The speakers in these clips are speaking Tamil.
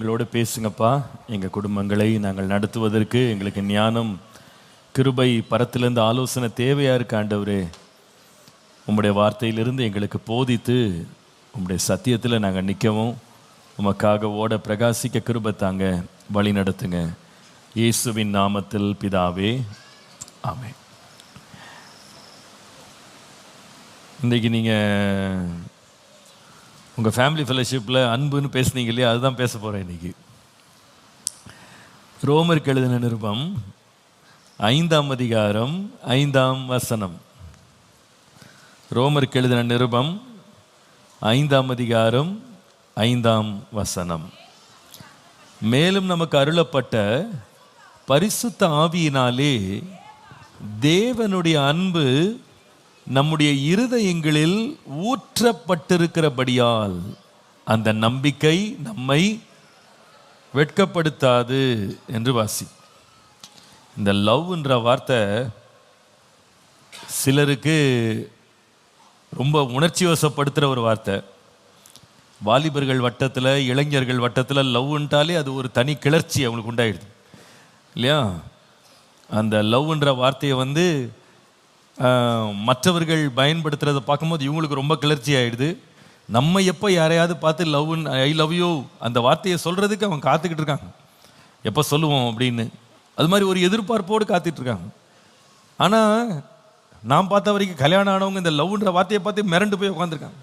எங்களோடு பேசுங்கப்பா. எங்கள் குடும்பங்களை நாங்கள் நடத்துவதற்கு எங்களுக்கு ஞானம், கிருபை, பரத்திலிருந்து ஆலோசனை தேவையாக இருக்கு ஆண்டவரே. உம்முடைய வார்த்தையிலிருந்து எங்களுக்கு போதித்து உம்முடைய சத்தியத்தில் நாங்கள் நிற்கவும் உமக்காக ஓட பிரகாசிக்க கிருபை தாங்க, வழி நடத்துங்க. இயேசுவின் நாமத்தில் பிதாவே, ஆமென். இன்றைக்கி நீங்கள் உங்கள் ஃபேமிலி ஃபெலோஷிப்பில் அன்புன்னு பேசுனீங்க இல்லையா, அதுதான் பேச போகிறேன் இன்றைக்கி. ரோமருக்கு எழுதின நிருபம் 5ஆம் அதிகாரம் 5ஆம் வசனம். ரோமருக்கு எழுதின நிருபம் 5ஆம் அதிகாரம் 5ஆம் வசனம். மேலும் நமக்கு அருளப்பட்ட பரிசுத்த ஆவியினாலே தேவனுடைய அன்பு நம்முடைய இருதயங்களில் ஊற்றப்பட்டிருக்கிறபடியால் அந்த நம்பிக்கை நம்மை வெட்கப்படுத்தாது என்று வாசி. இந்த லவ்ன்ற வார்த்தை சிலருக்கு ரொம்ப உணர்ச்சி வசப்படுத்துகிற ஒரு வார்த்தை. வாலிபர்கள் வட்டத்தில், இளைஞர்கள் வட்டத்தில் லவ்ன்றாலே அது ஒரு தனி கிளர்ச்சி அவங்களுக்கு உண்டாயிடுது இல்லையா. அந்த லவ்ன்ற வார்த்தையை மற்றவர்கள் பயன்படுத்துகிறத பார்க்கும்போது இவங்களுக்கு ரொம்ப கிளர்ச்சி ஆகிடுது. நம்ம எப்போ யாரையாவது பார்த்து லவ்னு, ஐ லவ் யூ அந்த வார்த்தையை சொல்கிறதுக்கு அவங்க காத்துக்கிட்டு இருக்காங்க, எப்போ சொல்லுவோம் அப்படின்னு. அது மாதிரி ஒரு எதிர்பார்ப்போடு காத்துட்ருக்காங்க. ஆனால் நான் பார்த்த வரைக்கும் கல்யாணம் ஆனவங்க இந்த லவ்ன்ற வார்த்தையை பார்த்து மிரண்டு போய் உட்காந்துருக்காங்க.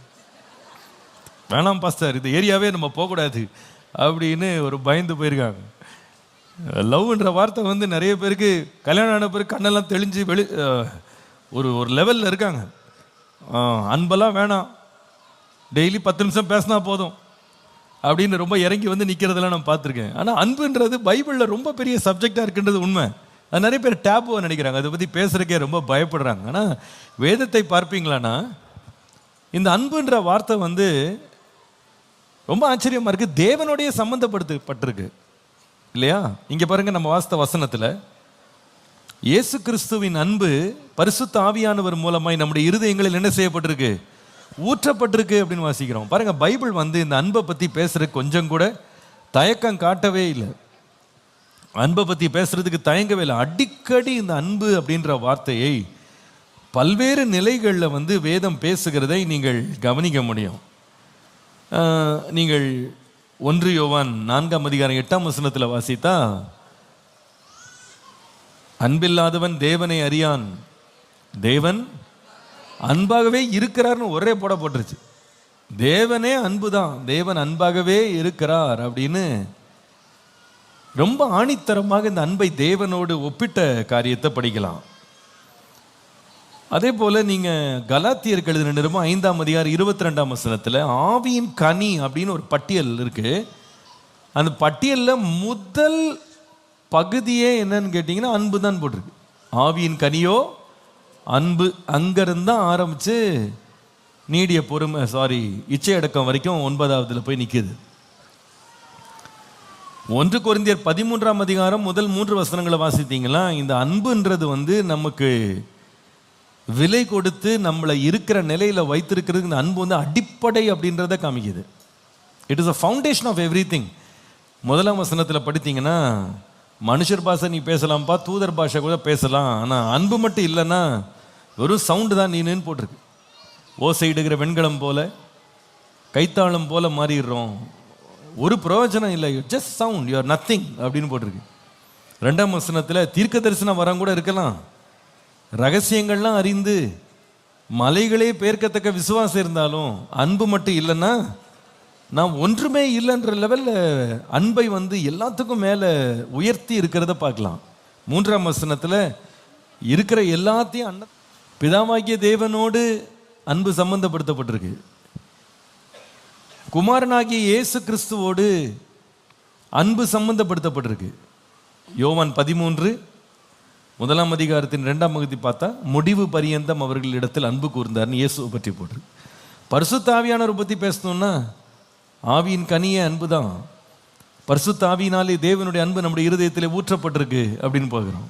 வேணாம் பாஸ்டர், இந்த ஏரியாவே நம்ம போகக்கூடாது அப்படின்னு ஒரு பயந்து போயிருக்காங்க. லவ்ன்ற வார்த்தை நிறைய பேருக்கு கல்யாணம் ஆன பிறகு கண்ணெல்லாம் தெளிஞ்சு ஒரு லெவலில் இருக்காங்க. அன்பெல்லாம் வேணாம், டெய்லி 10 நிமிஷம் பேசினா போதும் அப்படின்னு ரொம்ப இறங்கி நிற்கிறதெல்லாம் நான் பார்த்துருக்கேன். ஆனால் அன்புன்றது பைபிளில் ரொம்ப பெரிய சப்ஜெக்டாக இருக்குன்றது உண்மை. அது நிறைய பேர் டேப்புவாக நினைக்கிறாங்க, அதை பற்றி பேசுகிறக்கே ரொம்ப பயப்படுறாங்க. ஆனால் வேதத்தை பார்ப்பீங்களான்னா இந்த அன்புன்ற வார்த்தை ரொம்ப ஆச்சரியமாக இருக்குது. தேவனோடைய சம்மந்தப்படுத்தப்பட்டிருக்கு இல்லையா. இங்கே பாருங்கள், நம்ம வாசித்த வசனத்தில் இயேசு கிறிஸ்துவின் அன்பு பரிசுத்த ஆவியானவர் மூலமாய் நம்முடைய இருதயங்களில் என்ன செய்யப்பட்டிருக்கு, ஊற்றப்பட்டிருக்கு அப்படின்னு வாசிக்கிறோம். பாருங்கள், பைபிள் இந்த அன்பை பற்றி பேசுகிறதுக்கு கொஞ்சம் கூட தயக்கம் காட்டவே இல்லை. அன்பை பற்றி பேசுகிறதுக்கு தயங்கவே இல்லை. அடிக்கடி இந்த அன்பு அப்படின்ற வார்த்தையை பல்வேறு நிலைகளில் வேதம் பேசுகிறதை நீங்கள் கவனிக்க முடியும். நீங்கள் 1 யோவான் 4ஆம் அதிகாரம் 8ஆம் வசனத்தில் வாசித்தா, அன்பில்லாதவன் தேவனை அறியான், தேவன் அன்பாகவே இருக்கிறார்னு ஒரே போட்டுருச்சு. தேவனே அன்பு தான், தேவன் அன்பாகவே இருக்கிறார் அப்படின்னு ரொம்ப ஆணித்தரமாக இந்த அன்பை தேவனோடு ஒப்பிட்ட காரியத்தை படிக்கலாம். அதே போல் நீங்கள் கலாத்தியருக்கு எழுதின நிருபம் 5ஆம் அதிகாரம் 22ஆம் வசனத்தில் ஆவியின் கனி அப்படின்னு ஒரு பட்டியல் இருக்குது. அந்த பட்டியலில் முதல் பகுதியே என்னன்னு கேட்டிங்கன்னா அன்பு தான் போட்டிருக்கு. ஆவியின் கனியோ அன்பு. அங்கேருந்து தான் ஆரம்பித்து நீடிய பொறுமை, இச்சை அடக்கம் வரைக்கும் 9ஆவதுல போய் நிற்கிது. 1 கொரிந்தியர் 13ஆம் அதிகாரம் முதல் 3 வசனங்களை வாசித்தீங்களா, இந்த அன்புன்றது நமக்கு விலை கொடுத்து நம்மளை இருக்கிற நிலையில் வைத்திருக்கிறது. இந்த அன்பு அடிப்படை அப்படின்றத காமிக்குது. It is a foundation of everything. 1ஆம் வசனத்தில் படித்தீங்கன்னா, மனுஷர் பாஷை நீ பேசலாம்ப்பா, தூதர் பாஷை கூட பேசலாம், ஆனால் அன்பு மட்டும் இல்லைன்னா வெறும் சவுண்டு தான் நீன்னு போட்டிருக்கு. ஓசையிடுகிற வெண்கலம் போல, கைத்தாளம் போல மாறிடுறோம், ஒரு பிரயோஜனம் இல்லை, just sound, you are nothing அப்படின்னு போட்டிருக்கு. 2ஆம் வசனத்தில் தீர்க்க தரிசனம் வரம் கூட இருக்கலாம், ரகசியங்கள்லாம் அறிந்து மலைகளே பேர்க்கத்தக்க விசுவாசம் இருந்தாலும் அன்பு மட்டும் இல்லைன்னா நான் ஒன்றுமே இல்லைன்ற லெவலில் அன்பை எல்லாத்துக்கும் மேலே உயர்த்தி இருக்கிறத பார்க்கலாம். 3ஆம் வசனத்தில் இருக்கிற எல்லாத்தையும் பிதாவாகிய தேவனோடு அன்பு சம்பந்தப்படுத்தப்பட்டிருக்கு. குமாரனாகிய இயேசு கிறிஸ்துவோடு அன்பு சம்பந்தப்படுத்தப்பட்டிருக்கு. யோவான் 13 1ஆம் அதிகாரத்தின் 2ஆம் பகுதி பார்த்தா, முடிவு பரியந்தம் அவர்களிடத்தில் அன்பு கூர்ந்தார்னு இயேசுவை பற்றி போட்டிருக்கு. பரிசுத்த ஆவியானவரை பற்றி பேசணும்னா ஆவியின் கனியே அன்பு தான். பரிசுத்த ஆவியினாலே தேவனுடைய அன்பு நம்முடைய இருதயத்தில் ஊற்றப்பட்டிருக்கு அப்படின்னு பார்க்குறோம்.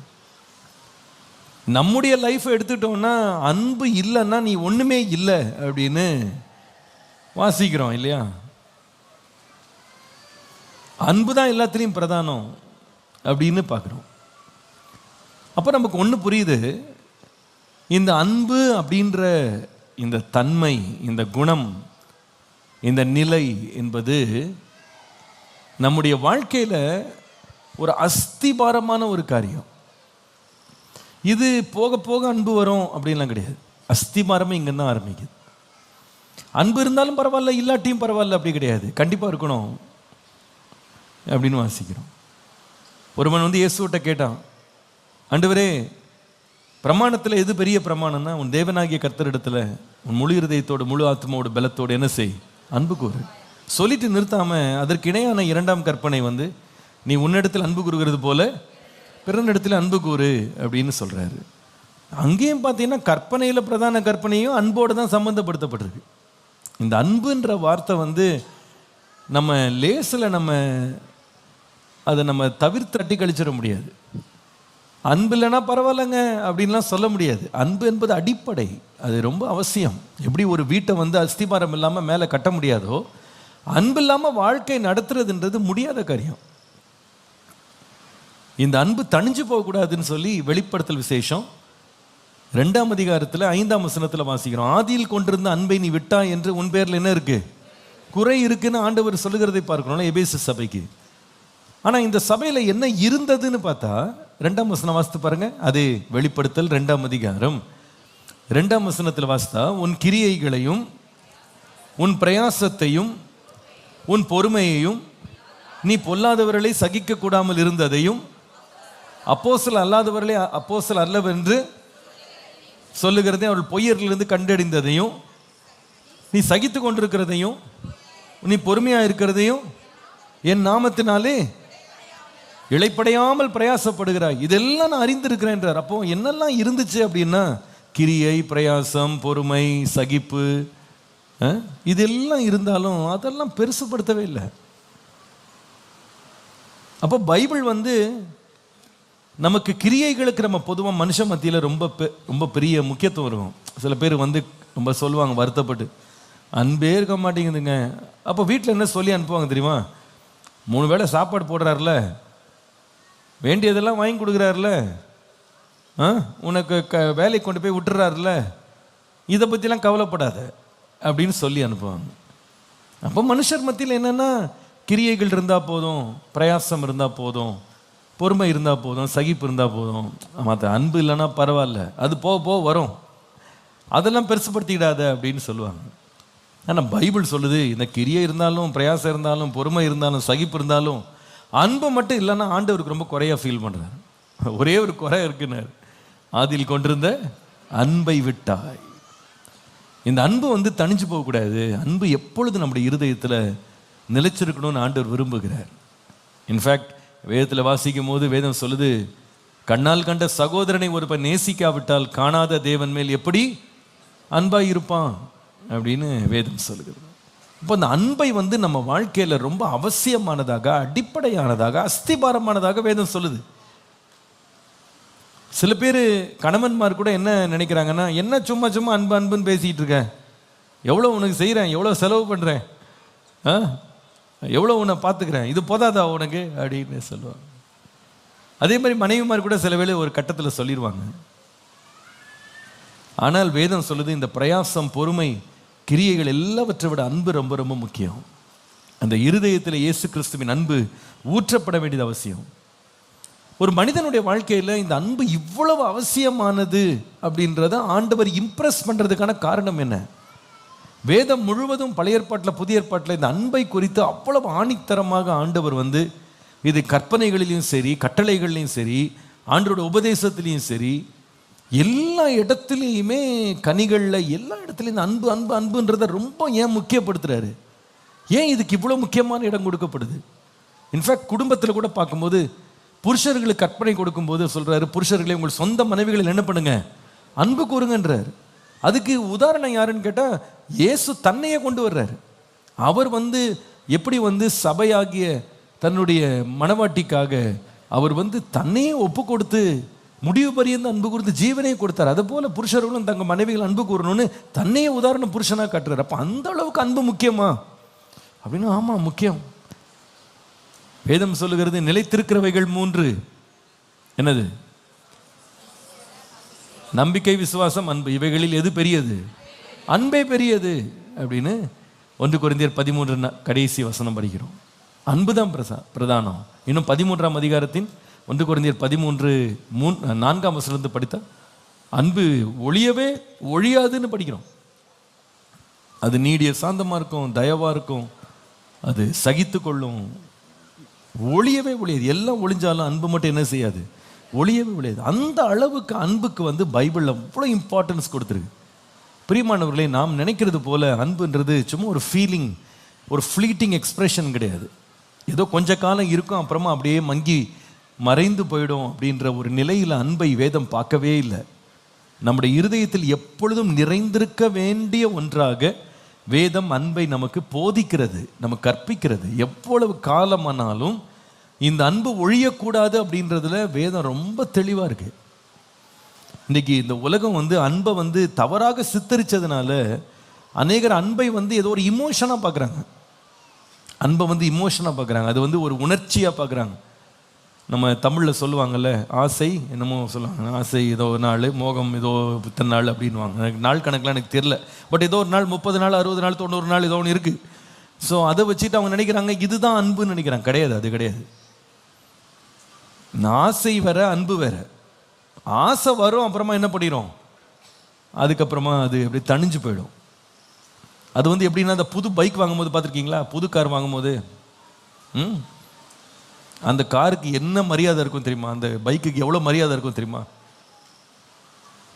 நம்முடைய லைஃப்பை எடுத்துக்கிட்டோம்னா அன்பு இல்லைன்னா நீ ஒன்றுமே இல்லை அப்படின்னு வாசிக்கிறோம் இல்லையா. அன்பு தான் எல்லாத்துலேயும் பிரதானம் அப்படின்னு பார்க்குறோம். அப்போ நமக்கு ஒன்று புரியுது, இந்த அன்பு அப்படின்ற இந்த தன்மை, இந்த குணம், இந்த நிலை என்பது நம்முடைய வாழ்க்கையில் ஒரு அஸ்திபாரமான ஒரு காரியம். இது போக போக அன்பு வரும் அப்படின்லாம் கிடையாது. அஸ்திபாரமே இங்கே தான் ஆரம்பிக்குது. அன்பு இருந்தாலும் பரவாயில்ல, இல்லாட்டியும் பரவாயில்ல அப்படி கிடையாது, கண்டிப்பாக இருக்கணும் அப்படின்னு வாசிக்கிறோம். ஒருவன் வந்து இயேசுவிட்ட கேட்டான், ஆண்டவரே, பிரமாணத்தில் எது பெரிய பிரமாணம்னா, உன் தேவனாகிய கர்த்தரிடத்துல உன் முழு இருதயத்தோடு முழு ஆத்மாவோடு பலத்தோடு என்ன செய், அன்பு கூறு. சொல்லிட்டு நிறுத்தாம அதற்கு இணையான இரண்டாம் கற்பனை வந்து, நீ உன்னிடத்தில் அன்பு கூறுகிறது போல பிறனிடத்தில் அன்பு கூறு அப்படின்னு சொல்றாரு. அங்கேயும் பார்த்தீங்கன்னா கற்பனையில் பிரதான கற்பனையும் அன்போடு தான் சம்மந்தப்படுத்தப்பட்டிருக்கு. இந்த அன்புன்ற வார்த்தை வந்து நம்ம லேசில் நம்ம அதை நம்ம தவிர்த்து தட்டி கழிச்சிட முடியாது. அன்பு இல்லைன்னா பரவாயில்லைங்க அப்படின்லாம் சொல்ல முடியாது. அன்பு என்பது அடிப்படை, அது ரொம்ப அவசியம். எப்படி ஒரு வீட்டை வந்து அஸ்திபாரம் இல்லாமல் மேலே கட்ட முடியாதோ, அன்பு இல்லாமல் வாழ்க்கை நடத்துறதுன்றது முடியாத காரியம். இந்த அன்பு தணிஞ்சு போகக்கூடாதுன்னு சொல்லி வெளிப்படுத்தல் விசேஷம் 2ஆம் அதிகாரத்தில் 5ஆம் வசனத்தில் வாசிக்கிறோம். ஆதியில் கொண்டிருந்த அன்பை நீ விட்டா என்று உன் பேரில் என்ன இருக்கு, குறை இருக்குன்னு ஆண்டவர் சொல்லுகிறதை பார்க்கணும்னா எபேசு சபைக்கு. ஆனால் இந்த சபையில் என்ன இருந்ததுன்னு பார்த்தா 2ஆம் வசனம் வாசித்து பாருங்க. அது வெளிப்படுத்தல் 2ஆம் அதிகாரம் 2ஆம் வசனத்தில் வாசித்தா, உன் கிரியைகளையும் உன் பிரயாசத்தையும் உன் பொறுமையையும் நீ பொல்லாதவர்களை சகிக்க கூடாமல் இருந்ததையும் அப்போஸ்தலர் அல்லாதவர்களே அப்போஸ்தலர் அல்லவென்று சொல்லுகிறதையும் அவர்கள் பொய்யரிலிருந்து கண்டறிந்ததையும் நீ சகித்து கொண்டிருக்கிறதையும் நீ பொறுமையாக இருக்கிறதையும் என் நாமத்தினாலே இளைப்படையாமல் பிரயாசப்படுகிறாய், இதெல்லாம் நான் அறிந்திருக்கிறேன் என்றார். அப்போ என்னெல்லாம் இருந்துச்சு அப்படின்னா, கிரியை, பிரயாசம், பொறுமை, சகிப்பு, இதெல்லாம் இருந்தாலும் அதெல்லாம் பெருசுப்படுத்தவே இல்லை. அப்போ பைபிள் வந்து நமக்கு கிரியைகளுக்கு நம்ம பொதுவாக மனுஷ மத்தியில் ரொம்ப பெரிய முக்கியத்துவம் இருக்கும். சில பேர் வந்து ரொம்ப சொல்லுவாங்க வருத்தப்பட்டு, அன்பே இருக்க மாட்டேங்குதுங்க. அப்போ வீட்டில் என்ன சொல்லி அனுப்புவாங்க தெரியுமா, 3 வேளை சாப்பாடு போடுறாருல, வேண்டியதெல்லாம் வாங்கி கொடுக்குறாருல, உனக்கு வேலைக்கு கொண்டு போய் விட்டுறாருல, இதை பற்றிலாம் கவலைப்படாத அப்படின்னு சொல்லி அனுப்புவாங்க. அப்போ மனுஷர் மத்தியில் என்னென்னா, கிரியைகள் இருந்தால் போதும், பிரயாசம் இருந்தால் போதும், பொறுமை இருந்தால் போதும், சகிப்பு இருந்தால் போதும், மற்ற அன்பு இல்லைன்னா பரவாயில்ல, அது போக வரும், அதெல்லாம் பெருசுப்படுத்திக்கிடாத அப்படின்னு சொல்லுவாங்க. ஆனால் பைபிள் சொல்லுது, இந்த கிரியை இருந்தாலும் பிரயாசம் இருந்தாலும் பொறுமை இருந்தாலும் சகிப்பு இருந்தாலும் அன்பு மட்டும் இல்லைன்னா ஆண்டவருக்கு ரொம்ப குறையாக ஃபீல் பண்ணுறாரு. ஒரே ஒரு குறை இருக்குன்னாரு, ஆதியில் கொண்டிருந்த அன்பை விட்டாய். இந்த அன்பு வந்து தணிஞ்சு போகக்கூடாது. அன்பு எப்பொழுது நம்முடைய இருதயத்தில் நிலைச்சிருக்கணும்னு ஆண்டவர் விரும்புகிறார். இன்ஃபேக்ட் வேதத்தில் வாசிக்கும் போது வேதம் சொல்லுது, கண்ணால் கண்ட சகோதரனை ஒருவன் நேசிக்காவிட்டால் காணாத தேவன் மேல் எப்படி அன்பாய் இருப்பான் அப்படின்னு வேதம் சொல்லுகிறது. இப்போ அந்த அன்பை வந்து நம்ம வாழ்க்கையில் ரொம்ப அவசியமானதாக, அடிப்படையானதாக, அஸ்திபாரமானதாக வேதம் சொல்லுது. சில பேர் கணவன்மார் கூட என்ன நினைக்கிறாங்கன்னா, என்ன சும்மா சும்மா அன்பு அன்புன்னு பேசிக்கிட்டு இருக்கேன், எவ்வளோ உனக்கு செய்கிறேன், எவ்வளோ செலவு பண்ணுறேன், எவ்வளோ உன்னை பார்த்துக்கிறேன், இது போதாதா உனக்கு அப்படின்னு சொல்லுவாங்க. அதே மாதிரி மனைவிமார் கூட சில வேளை ஒரு கட்டத்தில் சொல்லிடுவாங்க. ஆனால் வேதம் சொல்லுது, இந்த பிரயாசம், பொறுமை, கிரியைகள் எல்லாவற்றை விட அன்பு ரொம்ப ரொம்ப முக்கியம். அந்த இருதயத்தில் இயேசு கிறிஸ்துவின் அன்பு ஊற்றப்பட வேண்டியது அவசியம். ஒரு மனிதனுடைய வாழ்க்கையில் இந்த அன்பு இவ்வளவு அவசியமானது அப்படின்றத ஆண்டவர் இம்ப்ரெஸ் பண்ணுறதுக்கான காரணம் என்ன? வேதம் முழுவதும் பழைய ஏற்பாட்டில் புதிய ஏற்பாட்டில் இந்த அன்பை குறித்து அவ்வளவு ஆணித்தரமாக ஆண்டவர் வந்து இது கற்பனைகளிலையும் சரி, கட்டளைகள்லையும் சரி, ஆண்டவருடைய உபதேசத்திலையும் சரி, எல்லா இடத்துலையுமே, கனிகளில் எல்லா இடத்துலையும் இந்த அன்பு அன்பு அன்புன்றதை ரொம்ப ஏன் முக்கியப்படுத்துறாரு? ஏன் இதுக்கு இவ்வளோ முக்கியமான இடம் கொடுக்கப்படுது? இன்ஃபேக்ட் குடும்பத்தில் கூட பார்க்கும்போது புருஷர்களுக்கு கற்பனை கொடுக்கும்போது சொல்கிறாரு, புருஷர்களை உங்கள் சொந்த மனைவிகளில் என்ன பண்ணுங்க, அன்பு கூறுங்கன்றார். அதுக்கு உதாரணம் யாருன்னு கேட்டால் இயேசு தன்னையே கொண்டு வர்றாரு. அவர் வந்து எப்படி வந்து சபையாகிய தன்னுடைய மனவாட்டிக்காக அவர் வந்து தன்னையே ஒப்பு கொடுத்து முடிவு பரியந்த அன்பு கூர்ந்து ஜீவனையே கொடுத்தார். அதை போல புருஷர்களும் தங்கள் மனைவிகள் அன்பு கூறணும்னு தன்னையே உதாரணம் புருஷனாக காட்டுறாரு. அப்போ அந்த அளவுக்கு அன்பு முக்கியமா அப்படின்னு? ஆமாம், முக்கியம். வேதம் சொல்லுகிறது நிலைத்திருக்கிறவைகள் 3. என்னது? நம்பிக்கை, விசுவாசம், அன்பு. இவைகளில் எது பெரியது? அன்பே பெரியது அப்படின்னு 1 கொரிந்தியர் 13 கடைசி வசனம் படிக்கிறோம். அன்பு தான் பிரதானம். இன்னும் 13ஆம் அதிகாரத்தின் 1 கொரிந்தியர் 13:4 வசனத்தை படித்தா அன்பு ஒழியவே ஒழியாதுன்னு படிக்கிறோம். அது நீடிய சாந்தமாக இருக்கும், தயவாக இருக்கும், அது சகித்து கொள்ளும், ஒழியவே ஒழியாது. எல்லாம் ஒழிஞ்சாலும் அன்பு மட்டும் என்ன செய்யாது? ஒழியவே ஒழியாது. அந்த அளவுக்கு அன்புக்கு பைபிளில் அவ்வளோ இம்பார்ட்டன்ஸ் கொடுத்துருக்கு. பிரியமானவர்களே, நாம் நினைக்கிறது போல அன்புன்றது சும்மா ஒரு ஃபீலிங், ஒரு ஃப்ளீட்டிங் எக்ஸ்பிரஷன் கிடையாது. ஏதோ கொஞ்ச காலம் இருக்கும், அப்புறமா அப்படியே மங்கி மறைந்து போயிடும் அப்படின்ற ஒரு நிலையில் அன்பை வேதம் பார்க்கவே இல்லை. நம்முடைய இருதயத்தில் எப்பொழுதும் நிறைந்திருக்க வேண்டிய ஒன்றாக வேதம் அன்பை நமக்கு போதிக்கிறது, நமக்கு கற்பிக்கிறது. எவ்வளவு காலமானாலும் இந்த அன்பு ஒழியக்கூடாது அப்படின்றதுல வேதம் ரொம்ப தெளிவாக இருக்கு. இன்னைக்கு இந்த உலகம் அன்பை தவறாக சித்தரிச்சதுனால அநேகர் அன்பை ஏதோ ஒரு இமோஷனாக பார்க்குறாங்க. அன்பை இமோஷனாக பார்க்குறாங்க. அது ஒரு உணர்ச்சியாக பார்க்குறாங்க. நம்ம தமிழில் சொல்லுவாங்கள்ல, ஆசை என்னமோ சொல்லுவாங்க, ஆசை ஏதோ ஒரு நாள், மோகம் ஏதோ இத்தனை நாள் அப்படின்வாங்க. எனக்கு நாள் கணக்கெலாம் எனக்கு தெரியல. பட் ஏதோ ஒரு நாள் 30 நாள் 60 நாள் 90 நாள் ஏதோ ஒன்று இருக்குது. ஸோ அதை வச்சுட்டு அவங்க நினைக்கிறாங்க இதுதான் அன்புன்னு நினைக்கிறாங்க. கிடையாது, அது கிடையாது. ஆசை வேற, அன்பு வேற. ஆசை வரும், அப்புறமா என்ன பண்ணிடும், அதுக்கப்புறமா அது அப்படி தணிஞ்சு போயிடும். அது எப்படின்னா, அந்த புது பைக் வாங்கும்போது பார்த்துருக்கீங்களா? புது கார் வாங்கும்போது அந்த காருக்கு என்ன மரியாதை இருக்கும் தெரியுமா? அந்த பைக்குக்கு எவ்வளோ மரியாதை இருக்கும் தெரியுமா?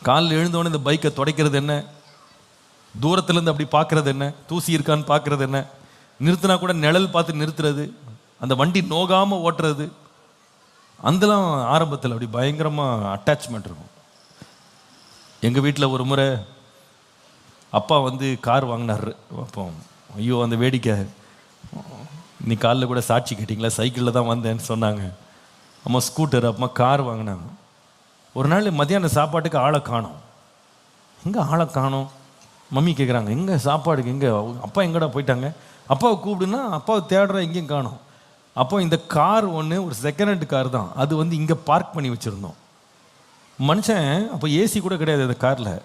காலில் எழுந்தோடனே இந்த பைக்கை துடைக்கிறது என்ன, தூரத்துலேருந்து அப்படி பார்க்குறது என்ன, தூசி இருக்கான்னு பார்க்குறது என்ன, நிறுத்தினா கூட நிழல் பார்த்து நிறுத்துறது, அந்த வண்டி நோகாமல் ஓட்டுறது, அதெல்லாம் ஆரம்பத்தில் அப்படி பயங்கரமாக அட்டாச்மெண்ட் இருக்கும். எங்கள் வீட்டில் ஒரு முறை அப்பா கார் வாங்கினார். அப்போ ஐயோ அந்த வேடிக்கை, நீ காலில் கூட சாட்சி கேட்டிங்களா, சைக்கிளில் தான் வந்தேன்னு சொன்னாங்க. அம்மா ஸ்கூட்டர், அம்மா கார் வாங்கினாங்க. ஒரு நாள் மத்தியான சாப்பாட்டுக்கு ஆளை காணோம். எங்கே ஆளை காணோம்? மம்மி கேட்குறாங்க, எங்கே சாப்பாடுக்கு, எங்கே அப்பா எங்கடா போயிட்டாங்க? அப்பாவை கூப்பிடுன்னா அப்பாவை தேடுற, எங்கேயும் காணோம். அப்போ இந்த கார் ஒரு செகண்ட் ஹேண்ட் கார் தான். அது இங்கே பார்க் பண்ணி வச்சுருந்தோம். மனுஷன் அப்போ ஏசி கூட கிடையாது அந்த காரில்.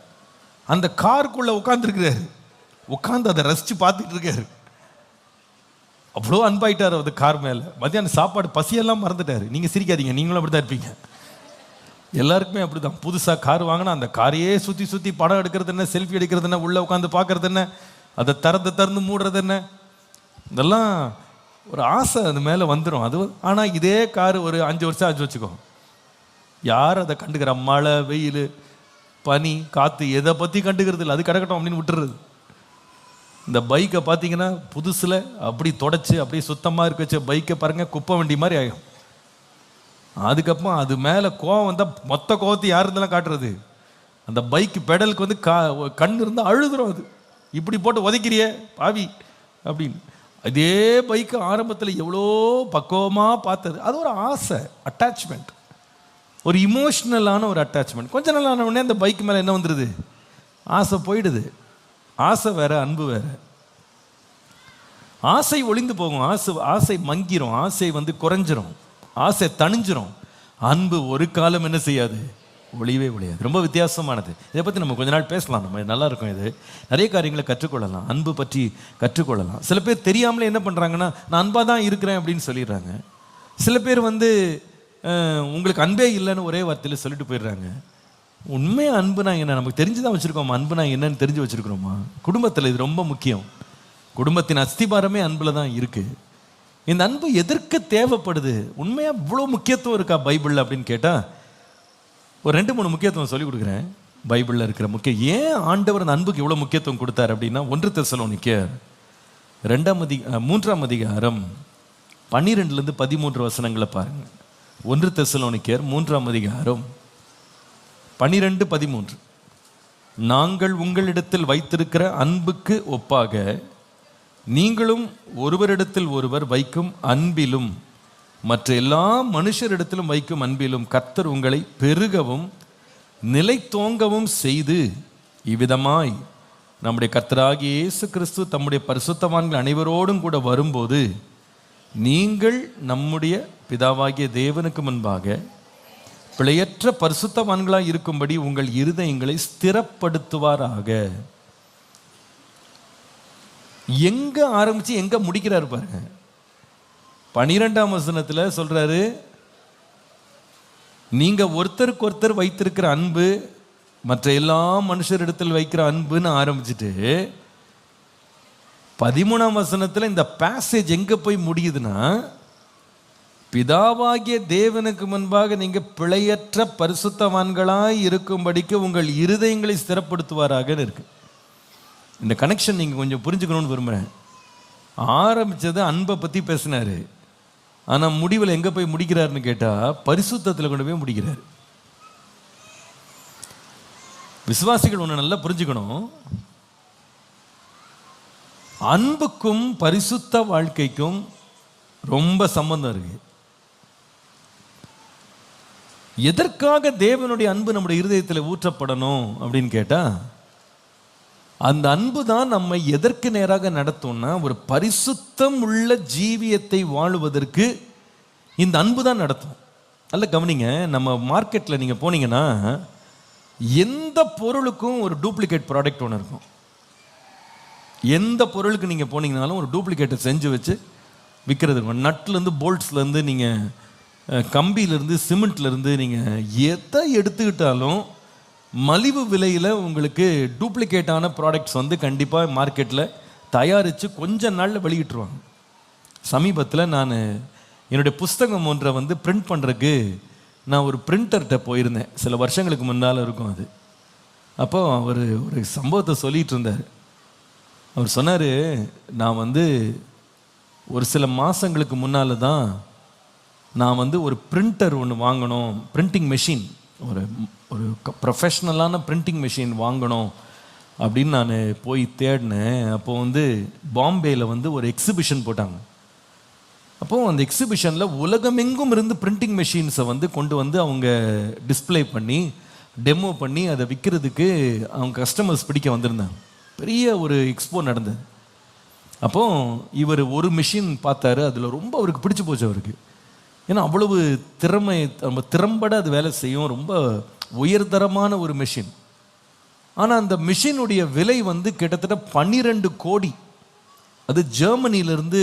அந்த காருக்குள்ளே உட்காந்துருக்கிறாரு, உட்காந்து அதை ரசித்து பார்த்துட்டு இருக்காரு. அவ்வளோ அன்பாயிட்டார் அந்த கார் மேலே. மத்தியானம் சாப்பாடு பசியெல்லாம் மறந்துட்டார். நீங்கள் சிரிக்காதீங்க, நீங்களும் அப்படி தான் இருப்பீங்க. எல்லாருக்குமே அப்படி தான். புதுசாக கார் வாங்கினா அந்த காரையே சுற்றி சுற்றி படம் எடுக்கிறது என்ன, செல்ஃபி எடுக்கிறது என்ன, உள்ளே உட்காந்து பார்க்கறது என்ன, அதை திறந்து மூடுறது என்ன, இதெல்லாம் ஒரு ஆசை அது மேலே வந்துடும். அது ஆனால் இதே கார் ஒரு 5 வருஷம் ஆச்சு வச்சுக்கோ, யார் அதை கண்டுக்கிற? மழை, வெயில், பனி, காற்று எதை பற்றி கண்டுக்கிறது இல்லை. அது கிடக்கட்டும் அப்படின்னு விட்டுறது. இந்த பைக்கை பார்த்தீங்கன்னா புதுசில் அப்படி தொடச்சி அப்படியே சுத்தமாக இருக்க வச்ச பைக்கை பாருங்கள், குப்பை வண்டி மாதிரி ஆகும். அதுக்கப்புறம் அது மேலே கோவம் வந்தால் மொத்த கோவத்தை யார் இருந்தாலும் காட்டுறது. அந்த பைக்கு பெடலுக்கு கண் இருந்தால் அழுதுரும். அது இப்படி போட்டு உதைக்கிறியே பாவி அப்படின்னு. அதே பைக்கு ஆரம்பத்தில் எவ்வளோ பக்குவமாக பார்த்தது. அது ஒரு ஆசை, அட்டாச்மெண்ட், ஒரு இமோஷ்னலான ஒரு அட்டாச்மெண்ட். கொஞ்ச நாள் ஆன உடனே அந்த பைக்கு மேலே என்ன வந்துடுது, ஆசை போயிடுது. ஆசை வேற, அன்பு வேற. ஆசை ஒளிந்து போகும், ஆசை மங்கிரும், ஆசை குறைஞ்சிரும், ஆசை தணிஞ்சிரும். அன்பு ஒரு காலம் என்ன செய்யாது, ஒளியவே ஒளியாது. ரொம்ப வித்தியாசமானது. இதை பற்றி நம்ம கொஞ்ச நாள் பேசலாம். நம்ம நல்லா இருக்கும். இது நிறைய காரியங்களை கற்றுக்கொள்ளலாம், அன்பு பற்றி கற்றுக்கொள்ளலாம். சில பேர் தெரியாமலே என்ன பண்ணுறாங்கன்னா, நான் அன்பாக தான் இருக்கிறேன் அப்படின்னு சொல்லிடுறாங்க. சில பேர் உங்களுக்கு அன்பே இல்லைன்னு ஒரே வார்த்தையில் சொல்லிட்டு போயிடுறாங்க. உண்மையாக அன்புனா என்ன நமக்கு தெரிஞ்சுதான் வச்சுருக்கோமா? அன்புனா என்னன்னு தெரிஞ்சு வச்சுருக்கிறோமா? குடும்பத்தில் இது ரொம்ப முக்கியம். குடும்பத்தின் அஸ்திபாரமே அன்பில் தான் இருக்குது. இந்த அன்பு எதற்கு தேவைப்படுது? உண்மையாக இவ்வளோ முக்கியத்துவம் இருக்கா பைபிளில் அப்படின்னு கேட்டால் ஒரு 2-3 முக்கியத்துவம் சொல்லிக் கொடுக்குறேன். பைபிளில் இருக்கிற ஏன் ஆண்டவர் அந்த அன்புக்கு இவ்வளோ முக்கியத்துவம் கொடுத்தார் அப்படின்னா, 1 தெசலோனிக்கேயர் 3ஆம் அதிகாரம் 12 - 13 வசனங்களை பாருங்கள். 1 தெசலோனிக்கேயர் 3ஆம் அதிகாரம் 12-13. நாங்கள் உங்களிடத்தில் வைத்திருக்கிற அன்புக்கு ஒப்பாக நீங்களும் ஒருவரிடத்தில் ஒருவர் வைக்கும் அன்பிலும் மற்ற எல்லா மனுஷரிடத்திலும் வைக்கும் அன்பிலும் கர்த்தர் உங்களை பெருகவும் நிலைத்தோங்கவும் செய்து இவ்விதமாய் நம்முடைய கர்த்தராகிய இயேசு கிறிஸ்து தம்முடைய பரிசுத்தவான்கள் அனைவரோடும் கூட வரும்போது நீங்கள் நம்முடைய பிதாவாகிய தேவனுக்கு முன்பாக பிழையற்ற பரிசுத்தவான்களாய் இருக்கும்படி உங்கள் இருதயங்களை ஸ்திரப்படுத்துவாராக. எங்க ஆரம்பிச்சு எங்க முடிக்கிறாரு பாருங்க. 12ஆம் வசனத்துல சொல்றாரு, நீங்க ஒருத்தருக்கு ஒருத்தர் வைத்திருக்கிற அன்பு மற்ற எல்லா மனுஷரிடத்தில் வைக்கிற அன்புன்னு ஆரம்பிச்சுட்டு 13ஆம் வசனத்துல இந்த பேசேஜ் எங்க போய் முடியுதுன்னா, பிதாவாகிய தேவனுக்கு முன்பாக நீங்க பிழையற்ற பரிசுத்தவான்களாய் இருக்கும்படிக்கு உங்கள் இருதயங்களை ஸ்திரப்படுத்துவாராக இருக்கு. இந்த கனெக்ஷன் நீங்க கொஞ்சம் புரிஞ்சுக்கணும்னு விரும்புறேன். ஆரம்பிச்சது அன்பை பத்தி பேசினாரு, ஆனா முடிவில் எங்க போய் முடிக்கிறாருன்னு கேட்டா பரிசுத்தத்தில் கொண்டு போய் முடிக்கிறார். விசுவாசிகள் ஒன்று நல்லா புரிஞ்சுக்கணும், அன்புக்கும் பரிசுத்த வாழ்க்கைக்கும் ரொம்ப சம்பந்தம் இருக்கு. எதற்காக தேவனுடைய அன்பு நம்முடைய இருதயத்தில் ஊற்றப்படணும் அப்படின்னு கேட்டா, அந்த அன்பு தான் நம்மை எதற்கு நேராக நடத்தும்னா, ஒரு பரிசுத்தம் உள்ள ஜீவியத்தை வாழுவதற்கு இந்த அன்பு தான் நடத்தும். நல்ல கவனிங்க, நம்ம மார்க்கெட்டில் நீங்கள் போனீங்கன்னா எந்த பொருளுக்கும் ஒரு டூப்ளிகேட் ப்ராடக்ட் ஒன்று இருக்கும். எந்த பொருளுக்கு நீங்கள் போனீங்கனாலும் ஒரு டூப்ளிகேட்டை செஞ்சு வச்சு விற்கிறது இருக்கும். நட்லேருந்து போல்ட்ஸ்லேருந்து நீங்கள் கம்பியிலேருந்து சிமெண்ட்லேருந்து நீங்கள் எதை எடுத்துக்கிட்டாலும் மலிவு விலையில் உங்களுக்கு டூப்ளிகேட்டான ப்ராடக்ட்ஸ் வந்து கண்டிப்பாக மார்க்கெட்டில் தயாரித்து கொஞ்ச நாளில் வெளியிட்டுருவாங்க. சமீபத்தில் நான் என்னுடைய புஸ்தகம் ஒன்றை வந்து பிரிண்ட் பண்ணுறதுக்கு நான் ஒரு பிரிண்டர்கிட்ட போயிருந்தேன். சில வருஷங்களுக்கு முன்னால் இருக்கும் அது. அப்போ அவர் ஒரு சம்பவத்தை சொல்லிகிட்டு இருந்தார். அவர் சொன்னார், நான் வந்து ஒரு சில மாதங்களுக்கு முன்னால் தான் நான் வந்து ஒரு பிரிண்டர் ஒன்று வாங்கணும், பிரிண்டிங் மெஷின், ஒரு ஒரு ப்ரொஃபஷ்னலான பிரிண்டிங் மெஷின் வாங்கணும் அப்படின்னு நான் போய் தேடினேன். அப்போ வந்து பாம்பேயில் வந்து ஒரு எக்ஸிபிஷன் போட்டாங்க. அப்போது அந்த எக்ஸிபிஷனில் உலகமெங்கும் இருந்து பிரிண்டிங் மெஷின்ஸை வந்து கொண்டு வந்து அவங்க டிஸ்பிளே பண்ணி டெமோ பண்ணி அதை விற்கிறதுக்கு அவங்க கஸ்டமர்ஸ் பிடிக்க வந்திருந்தாங்க. பெரிய ஒரு எக்ஸ்போ நடந்தது. அப்போது இவர் ஒரு மிஷின் பார்த்தாரு, அதில் ரொம்ப அவருக்கு பிடிச்சி போச்சு அவருக்கு. ஏன்னா அவ்வளவு திறமை, நம்ம திறம்பட அது வேலை செய்யும், ரொம்ப உயர்தரமான ஒரு மிஷின். ஆனால் அந்த மிஷினுடைய விலை வந்து கிட்டத்தட்ட 12 கோடி. அது ஜெர்மனியிலிருந்து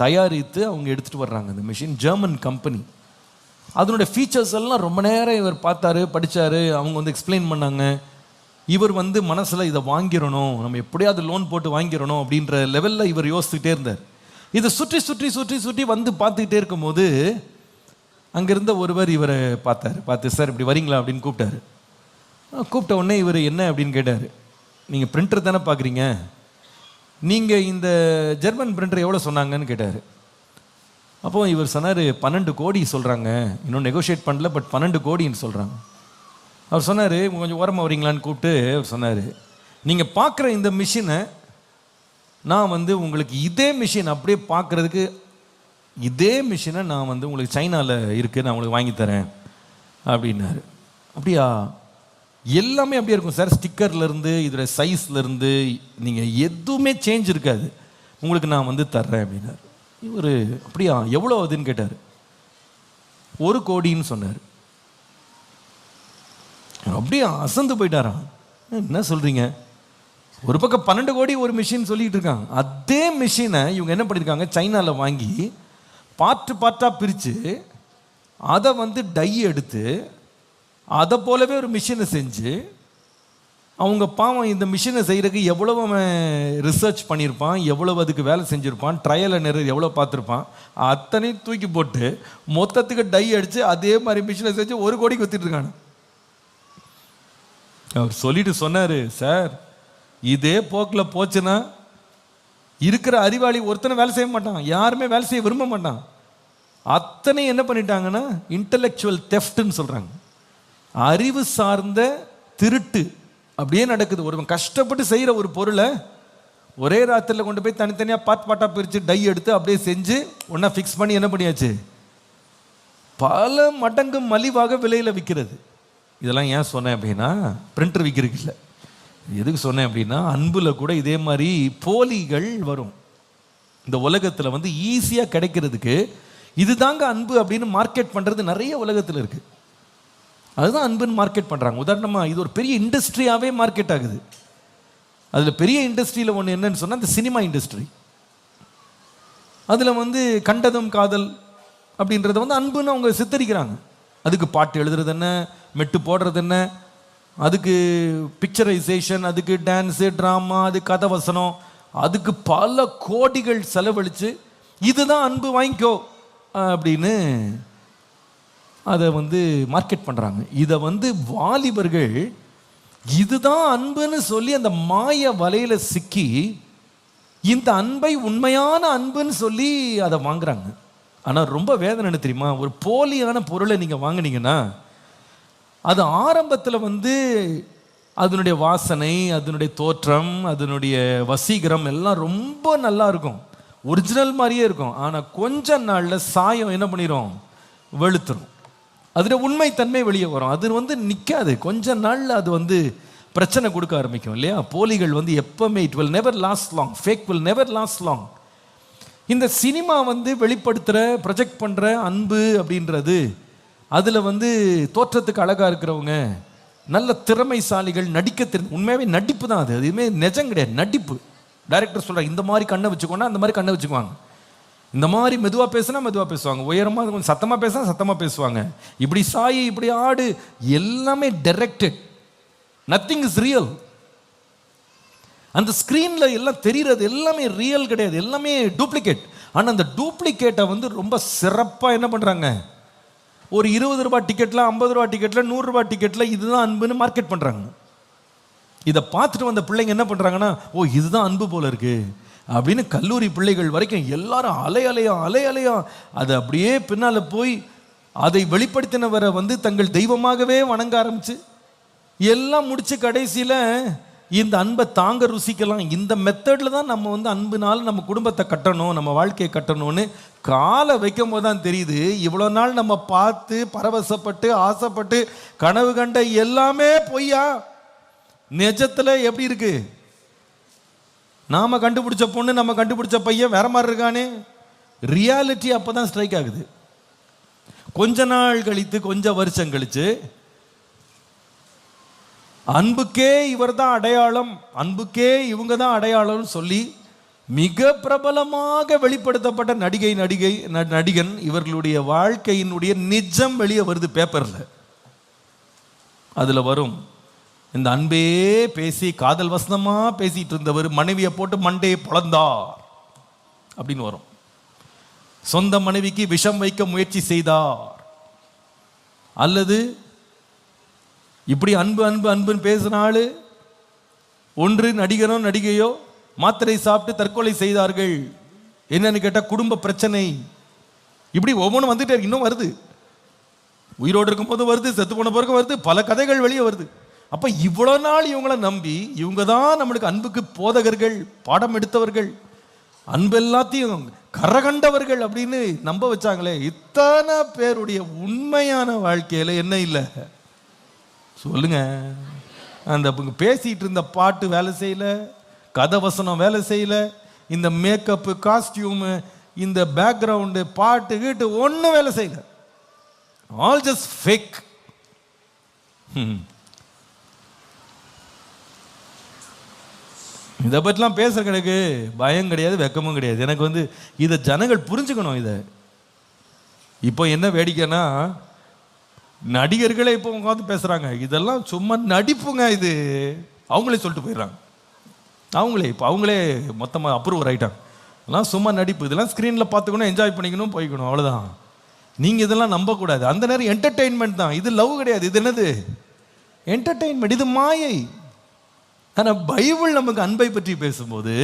தயாரித்து அவங்க எடுத்துகிட்டு வர்றாங்க. அந்த மிஷின் ஜெர்மன் கம்பெனி. அதனுடைய ஃபீச்சர்ஸ் எல்லாம் ரொம்ப நேரம் இவர் பார்த்தாரு, படித்தார், அவங்க வந்து எக்ஸ்பிளைன் பண்ணாங்க. இவர் வந்து மனசில் இதை வாங்கிடணும், நம்ம எப்படியாவது லோன் போட்டு வாங்கிடணும் அப்படின்ற லெவலில் இவர் யோசிச்சுக்கிட்டே இருந்தார். இதை சுற்றி சுற்றி சுற்றி சுற்றி வந்து பார்த்துக்கிட்டே இருக்கும்போது அங்கிருந்த ஒருவர் இவரை பார்த்து, சார் இப்படி வரீங்களா அப்படின்னு கூப்பிட்டாரு. கூப்பிட்ட உடனே இவர் என்ன அப்படின்னு கேட்டார். நீங்கள் பிரிண்டர் தானே பார்க்குறீங்க, நீங்கள் இந்த ஜெர்மன் பிரிண்டர் எவ்வளோ சொன்னாங்கன்னு கேட்டார். அப்போது இவர் சொன்னார், 12 கோடி சொல்கிறாங்க, இன்னும் நெகோஷியேட் பண்ணல, பட் 12 கோடின்னு சொல்கிறாங்க. அவர் சொன்னார், கொஞ்சம் ஓரமாக வரீங்களான்னு கூப்பிட்டு அவர் சொன்னார், நீங்கள் பார்க்குற இந்த மிஷினை நான் வந்து உங்களுக்கு இதே மிஷின் அப்படியே பார்க்குறதுக்கு இதே மிஷினை நான் வந்து உங்களுக்கு சைனாவில் இருக்குது, நான் உங்களுக்கு வாங்கி தரேன் அப்படின்னாரு. அப்படியா? எல்லாமே அப்படியே இருக்கும் சார், ஸ்டிக்கர்லேருந்து இதோட சைஸ்லேருந்து நீங்கள் எதுவுமே சேஞ்ச் இருக்காது, உங்களுக்கு நான் வந்து தர்றேன் அப்படின்னாரு. இவர் அப்படியா எவ்வளோ ஆகுதுன்னு கேட்டார். 1 கோடின்னு சொன்னார். அப்படியே அசந்து போயிட்டாராம். என்ன சொல்கிறீங்க? ஒரு பக்கம் 12 கோடி ஒரு மிஷின் சொல்லிட்டு இருக்காங்க. அதே மிஷினை இவங்க என்ன பண்ணியிருக்காங்க, சைனாவில் வாங்கி பார்ட்டாக பிரித்து அதை வந்து டை எடுத்து அதை போலவே ஒரு மிஷினை செஞ்சு, அவங்க பாவம் இந்த மிஷினை செய்கிறதுக்கு எவ்வளோ அவன் ரிசர்ச் பண்ணியிருப்பான், எவ்வளோ அதுக்கு வேலை செஞ்சுருப்பான், ட்ரையல் அண்ட் எரர் எவ்வளோ பார்த்துருப்பான், அத்தனையும் தூக்கி போட்டு மொத்தத்துக்கு டை அடித்து அதே மாதிரி மிஷினை செஞ்சு 1 கோடிக்கு வித்துட்டு இருக்காங்க. அவர் சொல்லிட்டு சொன்னார், சார் இதே போக்கில் போச்சுன்னா இருக்கிற அறிவாளி ஒருத்தனை வேலை செய்ய மாட்டான், யாருமே வேலை செய்ய விரும்ப மாட்டான். அத்தனை என்ன பண்ணிட்டாங்கன்னா இன்டலெக்சுவல் தெஃப்ட்னு சொல்கிறாங்க, அறிவு சார்ந்த திருட்டு அப்படியே நடக்குது. ஒருவன் கஷ்டப்பட்டு செய்கிற ஒரு பொருளை ஒரே ராத்திரியில் கொண்டு போய் தனித்தனியாக பாட்டாக பிரித்து டை எடுத்து அப்படியே செஞ்சு ஒன்றா ஃபிக்ஸ் பண்ணி என்ன பண்ணியாச்சு, பல மடங்கு மலிவாக விலையில் விற்கிறது. இதெல்லாம் ஏன் சொன்னேன் அப்படின்னா, பிரிண்டர் விற்கிறதுக்கு இல்லை, எதுக்கு சொன்னேன் அப்படின்னா, அன்பில் கூட இதே மாதிரி போலிகள் வரும். இந்த உலகத்துல வந்து ஈஸியா கிடைக்கிறதுக்கு இதுதாங்க அன்பு அப்படின்னு மார்க்கெட் பண்றது நிறைய உலகத்துல இருக்கு. அதுதான் அன்புன்னு மார்க்கெட் பண்றாங்க. உதாரணமா இது ஒரு பெரிய இண்டஸ்ட்ரியாவே மார்க்கெட் ஆகுது. அதுல பெரிய இண்டஸ்ட்ரியில ஒன்று என்னன்னு சொன்னா இந்த சினிமா இண்டஸ்ட்ரி. அதுல வந்து கண்டதும் காதல் அப்படின்றத வந்து அன்புன்னு அவங்க சித்தரிக்கிறாங்க. அதுக்கு பாட்டு எழுதுறது என்ன, மெட்டு போடுறது என்ன, அதுக்கு பிக்சரைசேஷன், அதுக்கு டான்ஸு, ட்ராமா, அது கதை வசனம், அதுக்கு பல கோடிகள் செலவழித்து இதுதான் அன்பு வாங்கிக்கோ அப்படின்னு அதை வந்து மார்க்கெட் பண்ணுறாங்க. இதை வந்து வாலிபர்கள் இதுதான் அன்புன்னு சொல்லி அந்த மாய வலையில சிக்கி இந்த அன்பை உண்மையான அன்புன்னு சொல்லி அதை வாங்குறாங்க. ஆனால் ரொம்ப வேதனை என்ன தெரியுமா, ஒரு போலியான பொருளை நீங்கள் வாங்கினீங்கன்னா அது ஆரம்பத்தில் வந்து அதனுடைய வாசனை, அதனுடைய தோற்றம், அதனுடைய வசீகரம் எல்லாம் ரொம்ப நல்லா இருக்கும், ஒரிஜினல் மாதிரியே இருக்கும். ஆனால் கொஞ்ச நாளில் சாயம் என்ன பண்ணிடும், வெளுத்துரும். அதில் உண்மைத்தன்மை வெளியே வரும். அது வந்து நிற்காது, கொஞ்ச நாளில் அது வந்து பிரச்சனை கொடுக்க ஆரம்பிக்கும் இல்லையா. போலிகள் வந்து எப்பவுமே it will never last long, fake will never last long. இந்த சினிமா வந்து வெளிப்படுத்துகிற ப்ரொஜெக்ட் பண்ணுற அன்பு அப்படின்றது அதில் வந்து தோற்றத்துக்கு அழகாக இருக்கிறவங்க, நல்ல திறமைசாலிகள், நடிக்க உண்மையாகவே நடிப்பு தான் அது, எதுவுமே நிஜம் கிடையாது, நடிப்பு. டைரக்டர் சொல்கிறார் இந்த மாதிரி கண்ணை வச்சுக்கோன்னா அந்த மாதிரி கண்ணை வச்சுக்குவாங்க, இந்த மாதிரி மெதுவாக பேசுனா மெதுவாக பேசுவாங்க, உயரமாக கொஞ்சம் சத்தமாக பேசுனா சத்தமாக பேசுவாங்க, இப்படி சாயி இப்படி ஆடு, எல்லாமே டைரக்டட், நத்திங் இஸ் ரியல். அந்த ஸ்க்ரீனில் எல்லாம் தெரிகிறது எல்லாமே ரியல் கிடையாது, எல்லாமே டூப்ளிகேட். ஆனால் அந்த டூப்ளிகேட்டை வந்து ரொம்ப சிறப்பாக என்ன பண்ணுறாங்க, ஒரு 20 ரூபாய் டிக்கெட்டில், 50 ரூபா டிக்கெட்டில், 100 ரூபாய் டிக்கெட்டில் இதுதான் அன்புன்னு மார்க்கெட் பண்ணுறாங்க. இதை பார்த்துட்டு வந்த பிள்ளைங்க என்ன பண்ணுறாங்கன்னா, ஓ இதுதான் அன்பு போல இருக்கு அப்படின்னு கல்லூரி பிள்ளைகள் வரைக்கும் எல்லாரும் அலையலையா அதை அப்படியே பின்னால் போய் அதை வெளிப்படுத்தினவரை வந்து தங்கள் தெய்வமாகவே வணங்க ஆரம்பிச்சு எல்லாம் முடிச்சு கடைசியில் இந்த அன்பை தாங்க ருசிக்கலாம், இந்த மெத்தடில் தான் நம்ம வந்து அன்புனால நம்ம குடும்பத்தை கட்டணும், நம்ம வாழ்க்கையை கட்டணும்னு காலை வைக்கும் போது தான் தெரியுது, இவ்வளோ நாள் நம்ம பார்த்து பரவசப்பட்டு ஆசைப்பட்டு கனவு கண்ட எல்லாமே பொய்யா. நிஜத்தில் எப்படி இருக்கு, நாம கண்டுபிடிச்ச பொண்ணு, நம்ம கண்டுபிடிச்ச பையன் வேற மாதிரி இருக்கானே. ரியாலிட்டி அப்பதான் ஸ்ட்ரைக் ஆகுது. கொஞ்ச நாள் கழித்து, கொஞ்சம் வருஷம் கழிச்சு, அன்புக்கே இவர் தான் அடையாளம், அன்புக்கே இவங்க தான் அடையாளம்னு சொல்லி மிக பிரபலமாக வெளிப்படுத்தப்பட்ட நடிகன் இவர்களுடைய வாழ்க்கையினுடைய நிஜம் வெளியே வருது பேப்பர்ல. அதுல வரும், இந்த அன்பே பேசி காதல் வசனமா பேசிட்டு இருந்தவர் மனைவியை போட்டு மண்டையை பொளந்தார் அப்படின்னு வரும். சொந்த மனைவிக்கு விஷம் வைக்க முயற்சி செய்தார், அல்லது இப்படி அன்பு அன்பு அன்புன்னு பேசினாலு ஒன்று நடிகனோ நடிகையோ மாத்திரை சாப்பிட்டு தற்கொலை செய்தார்கள். என்னன்னு கேட்டால் குடும்ப பிரச்சனை. இப்படி ஒவ்வொன்றும் வந்துட்டே இருக்கு, இன்னும் வருது, உயிரோடு இருக்கும் போது வருது, செத்து போன பிறகு வருது, பல கதைகள் வெளியே வருது. அப்ப இவ்வளோ நாள் இவங்கள நம்பி இவங்க தான் நம்மளுக்கு அன்புக்கு போதகர்கள், பாடம் எடுத்தவர்கள், அன்பு எல்லாத்தையும் கரகண்டவர்கள் அப்படின்னு நம்ப வச்சாங்களே. இத்தனை பேருடைய உண்மையான வாழ்க்கையில என்ன இல்லை சொல்லுங்க. அந்த பேசிட்டு இருந்த பாட்டு வேலை செய்யல, கதை வசனம் வேலை செய்யல, இந்த மேக்கப்பு, காஸ்டியூமு, இந்த பேக்ரவுண்டு, பாட்டு கீட்டு ஒன்றும் வேலை செய்யல. All just fake. இதை பற்றிலாம் பேசுற எனக்கு பயம் கிடையாது, வெக்கமும் கிடையாது. எனக்கு வந்து இதை ஜனங்கள் புரிஞ்சுக்கணும். இதை இப்போ என்ன வேடிக்கைன்னா, நடிகர்களே இப்போ உட்காந்து பேசுறாங்க, இதெல்லாம் சும்மா நடிப்புங்க, இது அவங்களே சொல்லிட்டு போயிடுறாங்க. அவங்களே மொத்தமாக அப்ரூவர் ஆகிட்டாங்க, இதெல்லாம் சும்மா நடிப்பு, இதெல்லாம் ஸ்க்ரீனில் பார்த்துக்கணும், என்ஜாய் பண்ணிக்கணும், போய்க்கணும், அவ்வளோதான். நீங்கள் இதெல்லாம் நம்பக்கூடாது. அந்த நேரம் என்டர்டெயின்மெண்ட் தான், இது லவ் கிடையாது. இது என்னது, என்டர்டெயின்மெண்ட், இது மாயை. ஆனால் பைபிள் நமக்கு அன்பை பற்றி பேசும்போது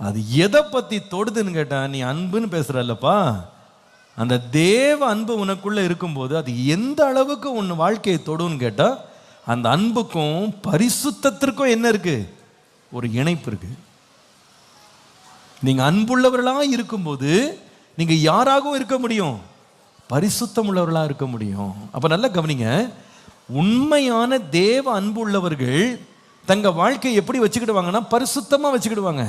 அது எதை பற்றி தொடுதுன்னு கேட்டால், நீ அன்புன்னு பேசுகிறல்லப்பா, அந்த தேவ அன்பு உனக்குள்ள இருக்கும்போது அது எந்த அளவுக்கு உன் வாழ்க்கையை தொடுன்னு கேட்டால், அந்த அன்புக்கும் பரிசுத்தத்திற்கும் என்ன இருக்கு, ஒரு இணைப்பு இருக்கு. நீங்க அன்புள்ளவர்களாக இருக்கும்போது நீங்க யாராகவும் இருக்க முடியும், பரிசுத்தம் உள்ளவர்களாக இருக்க முடியும். அப்ப நல்லா கவனிங்க, உண்மையான தேவ அன்பு உள்ளவர்கள் தங்க வாழ்க்கையை எப்படி வச்சுக்கிடுவாங்கன்னா பரிசுத்தமா வச்சுக்கிடுவாங்க.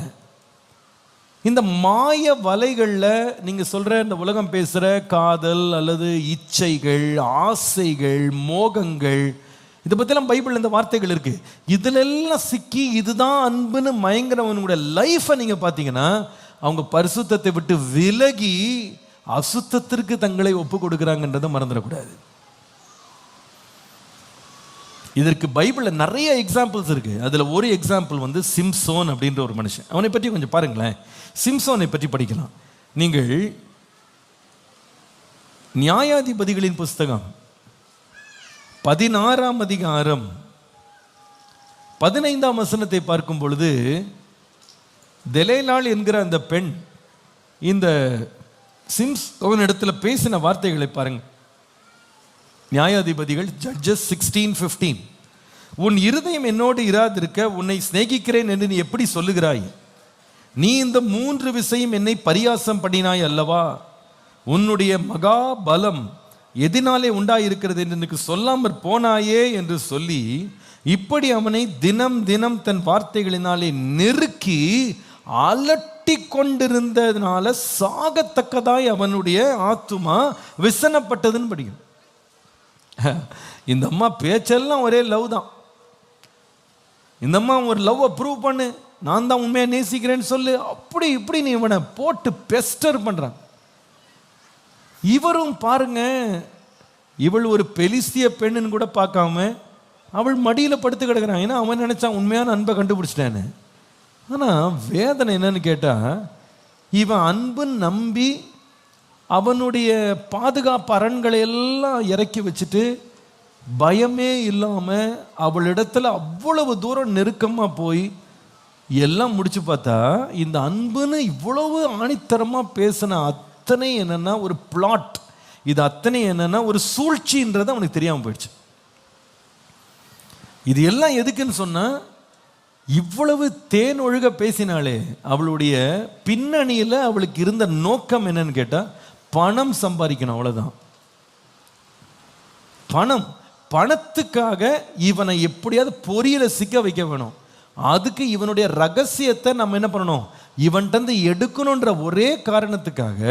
இந்த மாய வலைகளில் நீங்கள் சொல்கிற இந்த உலகம் பேசுகிற காதல் அல்லது இச்சைகள், ஆசைகள், மோகங்கள், இதை பற்றிலாம் பைபிள் இந்த வார்த்தைகள் இருக்குது. இதிலெல்லாம் சிக்கி இதுதான் அன்புன்னு மயங்குறவனுடைய லைஃப்பை நீங்கள் பார்த்தீங்கன்னா அவங்க பரிசுத்தத்தை விட்டு விலகி அசுத்தத்திற்கு தங்களை ஒப்பு கொடுக்குறாங்கன்றதை மறந்துடக்கூடாது. இதற்கு பைபிளில் நிறைய எக்ஸாம்பிள்ஸ் இருக்குது. அதில் ஒரு எக்ஸாம்பிள் வந்து சிம்சோன் அப்படின்ற ஒரு மனுஷன். அவனை பற்றி கொஞ்சம் பாருங்களேன். சிம்சோனை பற்றி படிக்கலாம். நீங்கள் நியாயாதிபதிகளின் புஸ்தகம் 16ஆம் அதிகாரம் 15ஆம் வசனத்தை பார்க்கும் பொழுது தெலேலாள் என்கிற அந்த பெண் இந்த சிம்சோன் இடத்துல பேசின வார்த்தைகளை பாருங்க. நியாயாதிபதிகள் ஜட்ஜஸ் 16:15. உன் இருதயம் என்னோடு இராதிருக்க உன்னை சிநேகிக்கிறேன் என்று நீ எப்படி சொல்லுகிறாய்? நீ இந்த 3 விஷயம் என்னை பரியாசம் பண்ணினாய் அல்லவா? உன்னுடைய மகா பலம் எதினாலே உண்டாயிருக்கிறது என்று எனக்கு சொல்லாமற் போனாயே என்று சொல்லி இப்படி அவனை தினம் தினம் தன் வார்த்தைகளினாலே நெருக்கி அலட்டி கொண்டிருந்ததுனால சாகத்தக்கதாய் அவனுடைய ஆத்துமா விசனப்பட்டதுன்னு படிக்கும். இந்த அம்மா பேச்செல்லாம் ஒரே லவ் தான். இந்த அம்மா ஒரு லவ்வை ப்ரூவ் பண்ணு, நான் தான் உண்மையை நேசிக்கிறேன்னு சொல்லு, அப்படி இப்படி நீ இவனை போட்டு பெஸ்டர் பண்றான். இவரும் பாருங்க, இவள் ஒரு பெலிஸ்திய பெண்ணுன்னு கூட பார்க்காம அவள் மடியில் படுத்து கிடக்கிறான். ஏன்னா அவன் நினைச்சான் உண்மையான அன்பை கண்டுபிடிச்சிட்டான்னு. ஆனால் வேதனை என்னன்னு கேட்டால், இவன் அன்புன்னு நம்பி அவனுடைய பாதுகாப்பு அரண்களை எல்லாம் இறக்கி வச்சுட்டு பயமே இல்லாமல் அவளிடத்துல அவ்வளவு தூரம் நெருக்கமாக போய் எல்லாம் முடிச்சு பார்த்தா இந்த அன்புன்னு இவ்வளவு ஆணித்தரமாக பேசின அத்தனை என்னன்னா ஒரு பிளாட், இது அத்தனை என்னன்னா ஒரு சூழ்ச்சின்றது அவனுக்கு தெரியாமல் போயிடுச்சு. இது எல்லாம் எதுக்குன்னு சொன்னா, இவ்வளவு தேன் ஒழுக பேசினாலே அவளுடைய பின்னணியில் அவளுக்கு இருந்த நோக்கம் என்னன்னு கேட்டால் பணம் சம்பாதிக்கணும், அவ்வளோதான். பணத்துக்காக இவனை எப்படியாவது பொறியில சிக்க வைக்க வேணும். அதுக்கு இவனுடைய ரகசியத்தை நம்ம என்ன பண்ணணும், இவன்கிட்ட எடுக்கணுன்ற ஒரே காரணத்துக்காக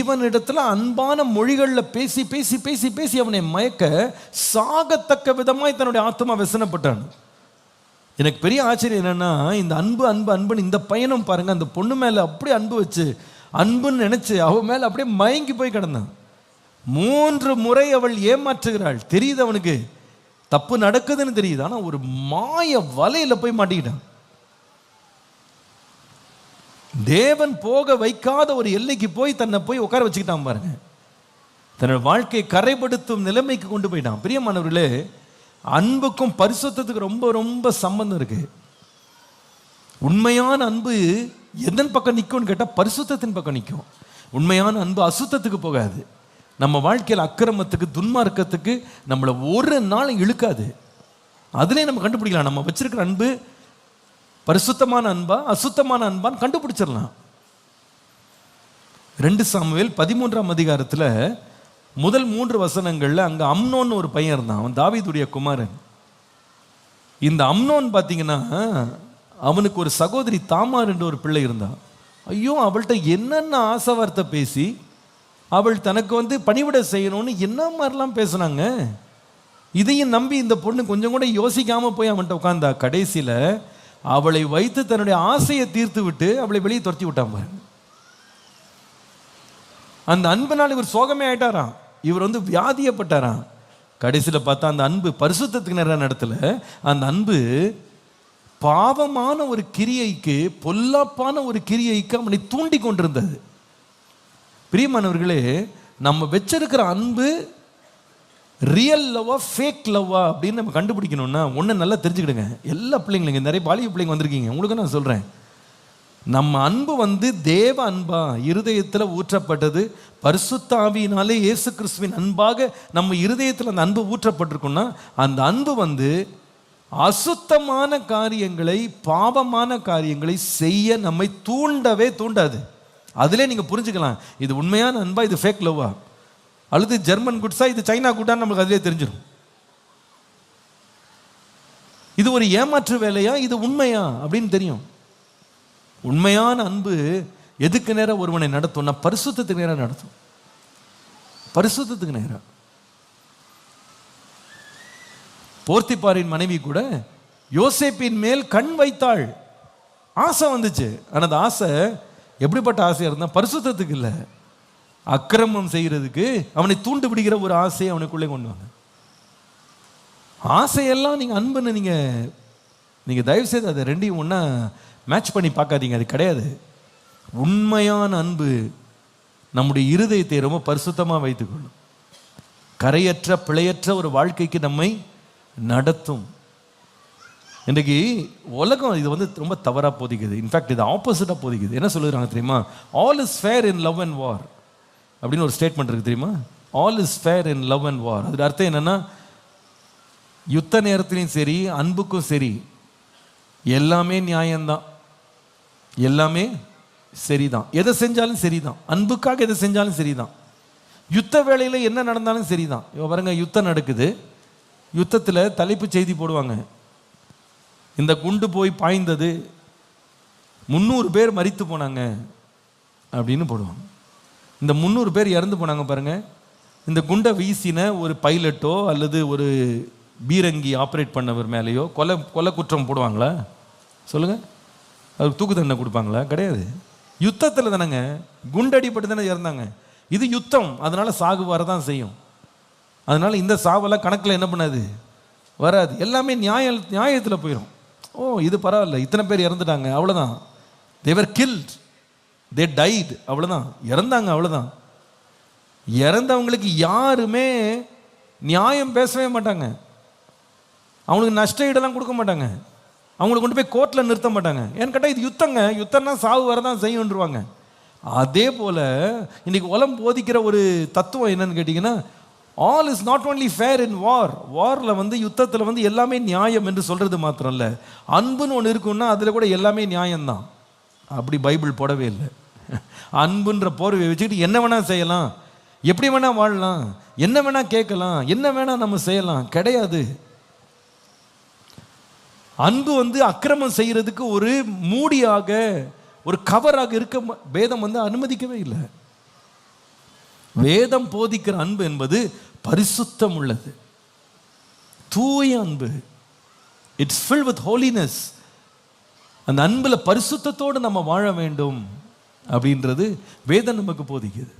இவனிடத்துல அன்பான மொழிகளில் பேசி பேசி பேசி பேசி அவனை மயக்க சாகத்தக்க விதமாய் தன்னுடைய ஆத்மா व्यसனப்பட்டான். எனக்கு பெரிய ஆச்சரியம் என்னன்னா, இந்த அன்பு அன்பு அன்புன்னு இந்த பையனும் பாருங்க அந்த பொண்ணு மேல அப்படியே அன்பு வச்சு அன்புன்னு நினைச்சு அவன் மேல அப்படியே மயங்கி போய் கிடந்தான். 3 முறை அவள் ஏமாற்றுகிறாள். தெரியுது அவனுக்கு தப்பு நடக்குதுன்னு தெரியுது. ஆனா ஒரு மாய வலையில போய் மாட்டிக்கிட்டான். தேவன் போக வைக்காத ஒரு எல்லைக்கு போய் தன்னை போய் உட்கார வச்சுக்கிட்டான் பாருங்க. தன்னோட வாழ்க்கையை கரைப்படுத்தும் நிலைமைக்கு கொண்டு போயிட்டான். பிரியமானவர்களே, அன்புக்கும் பரிசுத்தத்துக்கு ரொம்ப ரொம்ப சம்பந்தம் இருக்கு. உண்மையான அன்பு எதன் பக்கம் நிற்கும்னு கேட்டால் பரிசுத்தத்தின் பக்கம் நிற்கும். உண்மையான அன்பு அசுத்தத்துக்கு போகாது. நம்ம வாழ்க்கையில் அக்கிரமத்துக்கு துன்மார்க்கத்துக்கு நம்மளை ஒரு நாள் இழுக்காது. அதுலேயே நம்ம கண்டுபிடிக்கலாம் நம்ம வச்சிருக்கிற அன்பு பரிசுத்தமான அன்பா அசுத்தமான அன்பான்னு கண்டுபிடிச்சிடலாம். 2 சாமுவேல் 13ஆம் அதிகாரத்தில் முதல் 3 வசனங்கள்ல அங்கே அம்னோன்னு ஒரு பையன் இருந்தான். அவன் தாவீதுடைய குமாரன். இந்த அம்னோன் பார்த்தீங்கன்னா அவனுக்கு ஒரு சகோதரி தாமார் என்ற ஒரு பிள்ளை இருந்தான். ஐயோ, அவள்கிட்ட என்னென்ன ஆசை வார்த்தை பேசி அவள் தனக்கு பணிவிட செய்யணும்னு என்ன மாதிரிலாம் பேசுனாங்க. இதையும் நம்பி இந்த பொண்ணு கொஞ்சம் கூட யோசிக்காம போய் அவன்கிட்ட உட்கார்ந்தா. கடைசியில் அவளை வைத்து தன்னுடைய ஆசையை தீர்த்து விட்டு அவளை வெளியே துரத்தி விட்டான் பாருங்க. அந்த அன்புனால இவர் சோகமே ஆயிட்டாராம். இவர் வியாதியப்பட்டாராம். கடைசியில் பார்த்தா அந்த அன்பு பரிசுத்தத்துக்கு நேரான இடத்துல அந்த அன்பு பாவமான ஒரு கிரியைக்கு, பொல்லாப்பான ஒரு கிரியைக்கு அவனை தூண்டி கொண்டிருந்தது. பிரியமானவர்களே, நம்ம வச்சிருக்கிற அன்பு ரியல் லவ்வா ஃபேக் லவ்வா அப்படின்னு நம்ம கண்டுபிடிக்கணும்னா ஒன்று நல்லா தெரிஞ்சுக்கிடுங்க. எல்லா பிள்ளைங்களுங்க, நிறைய பாலிய பிள்ளைங்க வந்திருக்கீங்க, உங்களுக்கு நான் சொல்கிறேன், நம்ம அன்பு தேவ அன்பா இருதயத்தில் ஊற்றப்பட்டது பரிசுத்த ஆவியினாலே இயேசு கிறிஸ்துவின் அன்பாக நம்ம இருதயத்தில் அந்த அன்பு ஊற்றப்பட்டிருக்குன்னா அந்த அன்பு அசுத்தமான காரியங்களை, பாவமான காரியங்களை செய்ய நம்மை தூண்டவே தூண்டாது. அதிலே நீங்கள் புரிஞ்சுக்கலாம் இது உண்மையான அன்பா, இது ஃபேக் லவ்வா, அல்லது ஜெர்மன் குட்ஸா, இது சைனா குட்டான்னு நம்மளுக்கு அதிலே தெரிஞ்சிடும். இது ஒரு ஏமாற்று வேலையா, இது உண்மையா அப்படின்னு தெரியும். உண்மையான அன்பு எதுக்கு நேரம் ஒருவனை நடத்தும்னா பரிசுத்தத்துக்கு நேரம் நடத்தும். பரிசுத்தத்துக்கு நேரம். போர்த்திபாரின் மனைவி கூட யோசேப்பின் மேல் கண் வைத்தாள். ஆசை வந்துச்சு. ஆனால் அந்த ஆசை எப்படிப்பட்ட ஆசையாக இருந்தால் பரிசுத்தத்துக்கு இல்லை, அக்கிரமம் செய்கிறதுக்கு அவனை தூண்டு பிடிக்கிற ஒரு ஆசையை அவனுக்குள்ளே கொண்டு வாங்க. ஆசையெல்லாம் நீங்கள் அன்புன்னு நீங்கள் தயவுசெய்து அதை ரெண்டையும் ஒன்றா மேட்ச் பண்ணி பார்க்காதீங்க. அது கிடையாது. உண்மையான அன்பு நம்முடைய இருதயத்தை ரொம்ப பரிசுத்தமாக வைத்துக்கொள்ளும். கரையற்ற பிழையற்ற ஒரு வாழ்க்கைக்கு நம்மை நடத்தும். இன்றைக்கு உலகம் இது ரொம்ப தவறாக போதிக்குது. இன்ஃபேக்ட் இது ஆப்போசிட்டாக போதிக்குது. என்ன சொல்லுறாங்க தெரியுமா? All is fair in love and war அப்படின்னு ஒரு ஸ்டேட்மெண்ட் இருக்குது தெரியுமா? All is fair in love and war. அது அர்த்தம் என்னன்னா, யுத்த நேரத்திலையும் சரி அன்புக்கும் சரி எல்லாமே நியாயம்தான், எல்லாமே சரிதான். எதை செஞ்சாலும் சரிதான். அன்புக்காக எதை செஞ்சாலும் சரிதான். யுத்த வேளையில் என்ன நடந்தாலும் சரிதான். இப்போ பாருங்க, யுத்தம் நடக்குது. யுத்தத்தில் தலைப்பு செய்தி போடுவாங்க, இந்த குண்டு போய் பாய்ந்தது 300 பேர் மரித்து போனாங்க அப்படின்னு போடுவாங்க. இந்த 300 பேர் இறந்து போனாங்க பாருங்க. இந்த குண்டை வீசின ஒரு பைலட்டோ அல்லது ஒரு பீரங்கி ஆப்ரேட் பண்ணவர் மேலேயோ கொலை குற்றம் போடுவாங்களா சொல்லுங்க? அதுக்கு தூக்கு தண்டனை கொடுப்பாங்களா? கிடையாது. யுத்தத்தில் தானேங்க, குண்டடிப்பட்டு தானே இறந்தாங்க. இது யுத்தம், அதனால சாகு வரதான் செய்யும். அதனால இந்த சாவெல்லாம் கணக்கில் என்ன பண்ணாது, வராது. எல்லாமே நியாயத்தில் போயிடும். ஓ இது பரவாயில்ல, இத்தனை பேர் இறந்துட்டாங்க, அவ்வளோதான். they were killed, they died, அவ்வளோதான், இறந்தாங்க, அவ்வளோதான். இறந்தவங்களுக்கு யாருமே நியாயம் பேசவே மாட்டாங்க. அவங்களுக்கு நஷ்ட ஈடெல்லாம் கொடுக்க மாட்டாங்க. அவங்களை கொண்டு போய் கோர்ட்டில் நிறுத்த மாட்டாங்க. ஏன்னு கேட்டால் இது யுத்தங்க, யுத்தம்னா சாவு வரதான் செய்யுன்றுவாங்க. அதே போல் இன்னைக்கு உலகம் போதிக்கிற ஒரு தத்துவம் என்னன்னு கேட்டிங்கன்னா, all is not only fair in war. வாரில் யுத்தத்தில் எல்லாமே நியாயம் என்று சொல்கிறது மாத்திரம் இல்லை, அன்புன்னு ஒன்று இருக்குன்னா அதில் கூட எல்லாமே நியாயம்தான். அப்படி பைபிள் போடவே இல்லை. அன்புன்ற போர்வை வச்சுக்கிட்டு என்ன வேணால் செய்யலாம், எப்படி வேணால் வாழலாம், என்ன வேணால் கேட்கலாம், என்ன வேணால் நம்ம செய்யலாம், கிடையாது. அன்பு அக்கிரமம் செய்யறதுக்கு ஒரு மூடியாக, ஒரு கவராக இருக்க வேதம் அனுமதிக்கவே இல்லை. வேதம் போதிக்கிற அன்பு என்பது பரிசுத்தம் உள்ளது, தூய அன்பு. It's filled with holiness. அந்த அன்புல பரிசுத்தத்தோடு நம்ம வாழ வேண்டும் அப்படின்றது வேதம் நமக்கு போதிக்குது.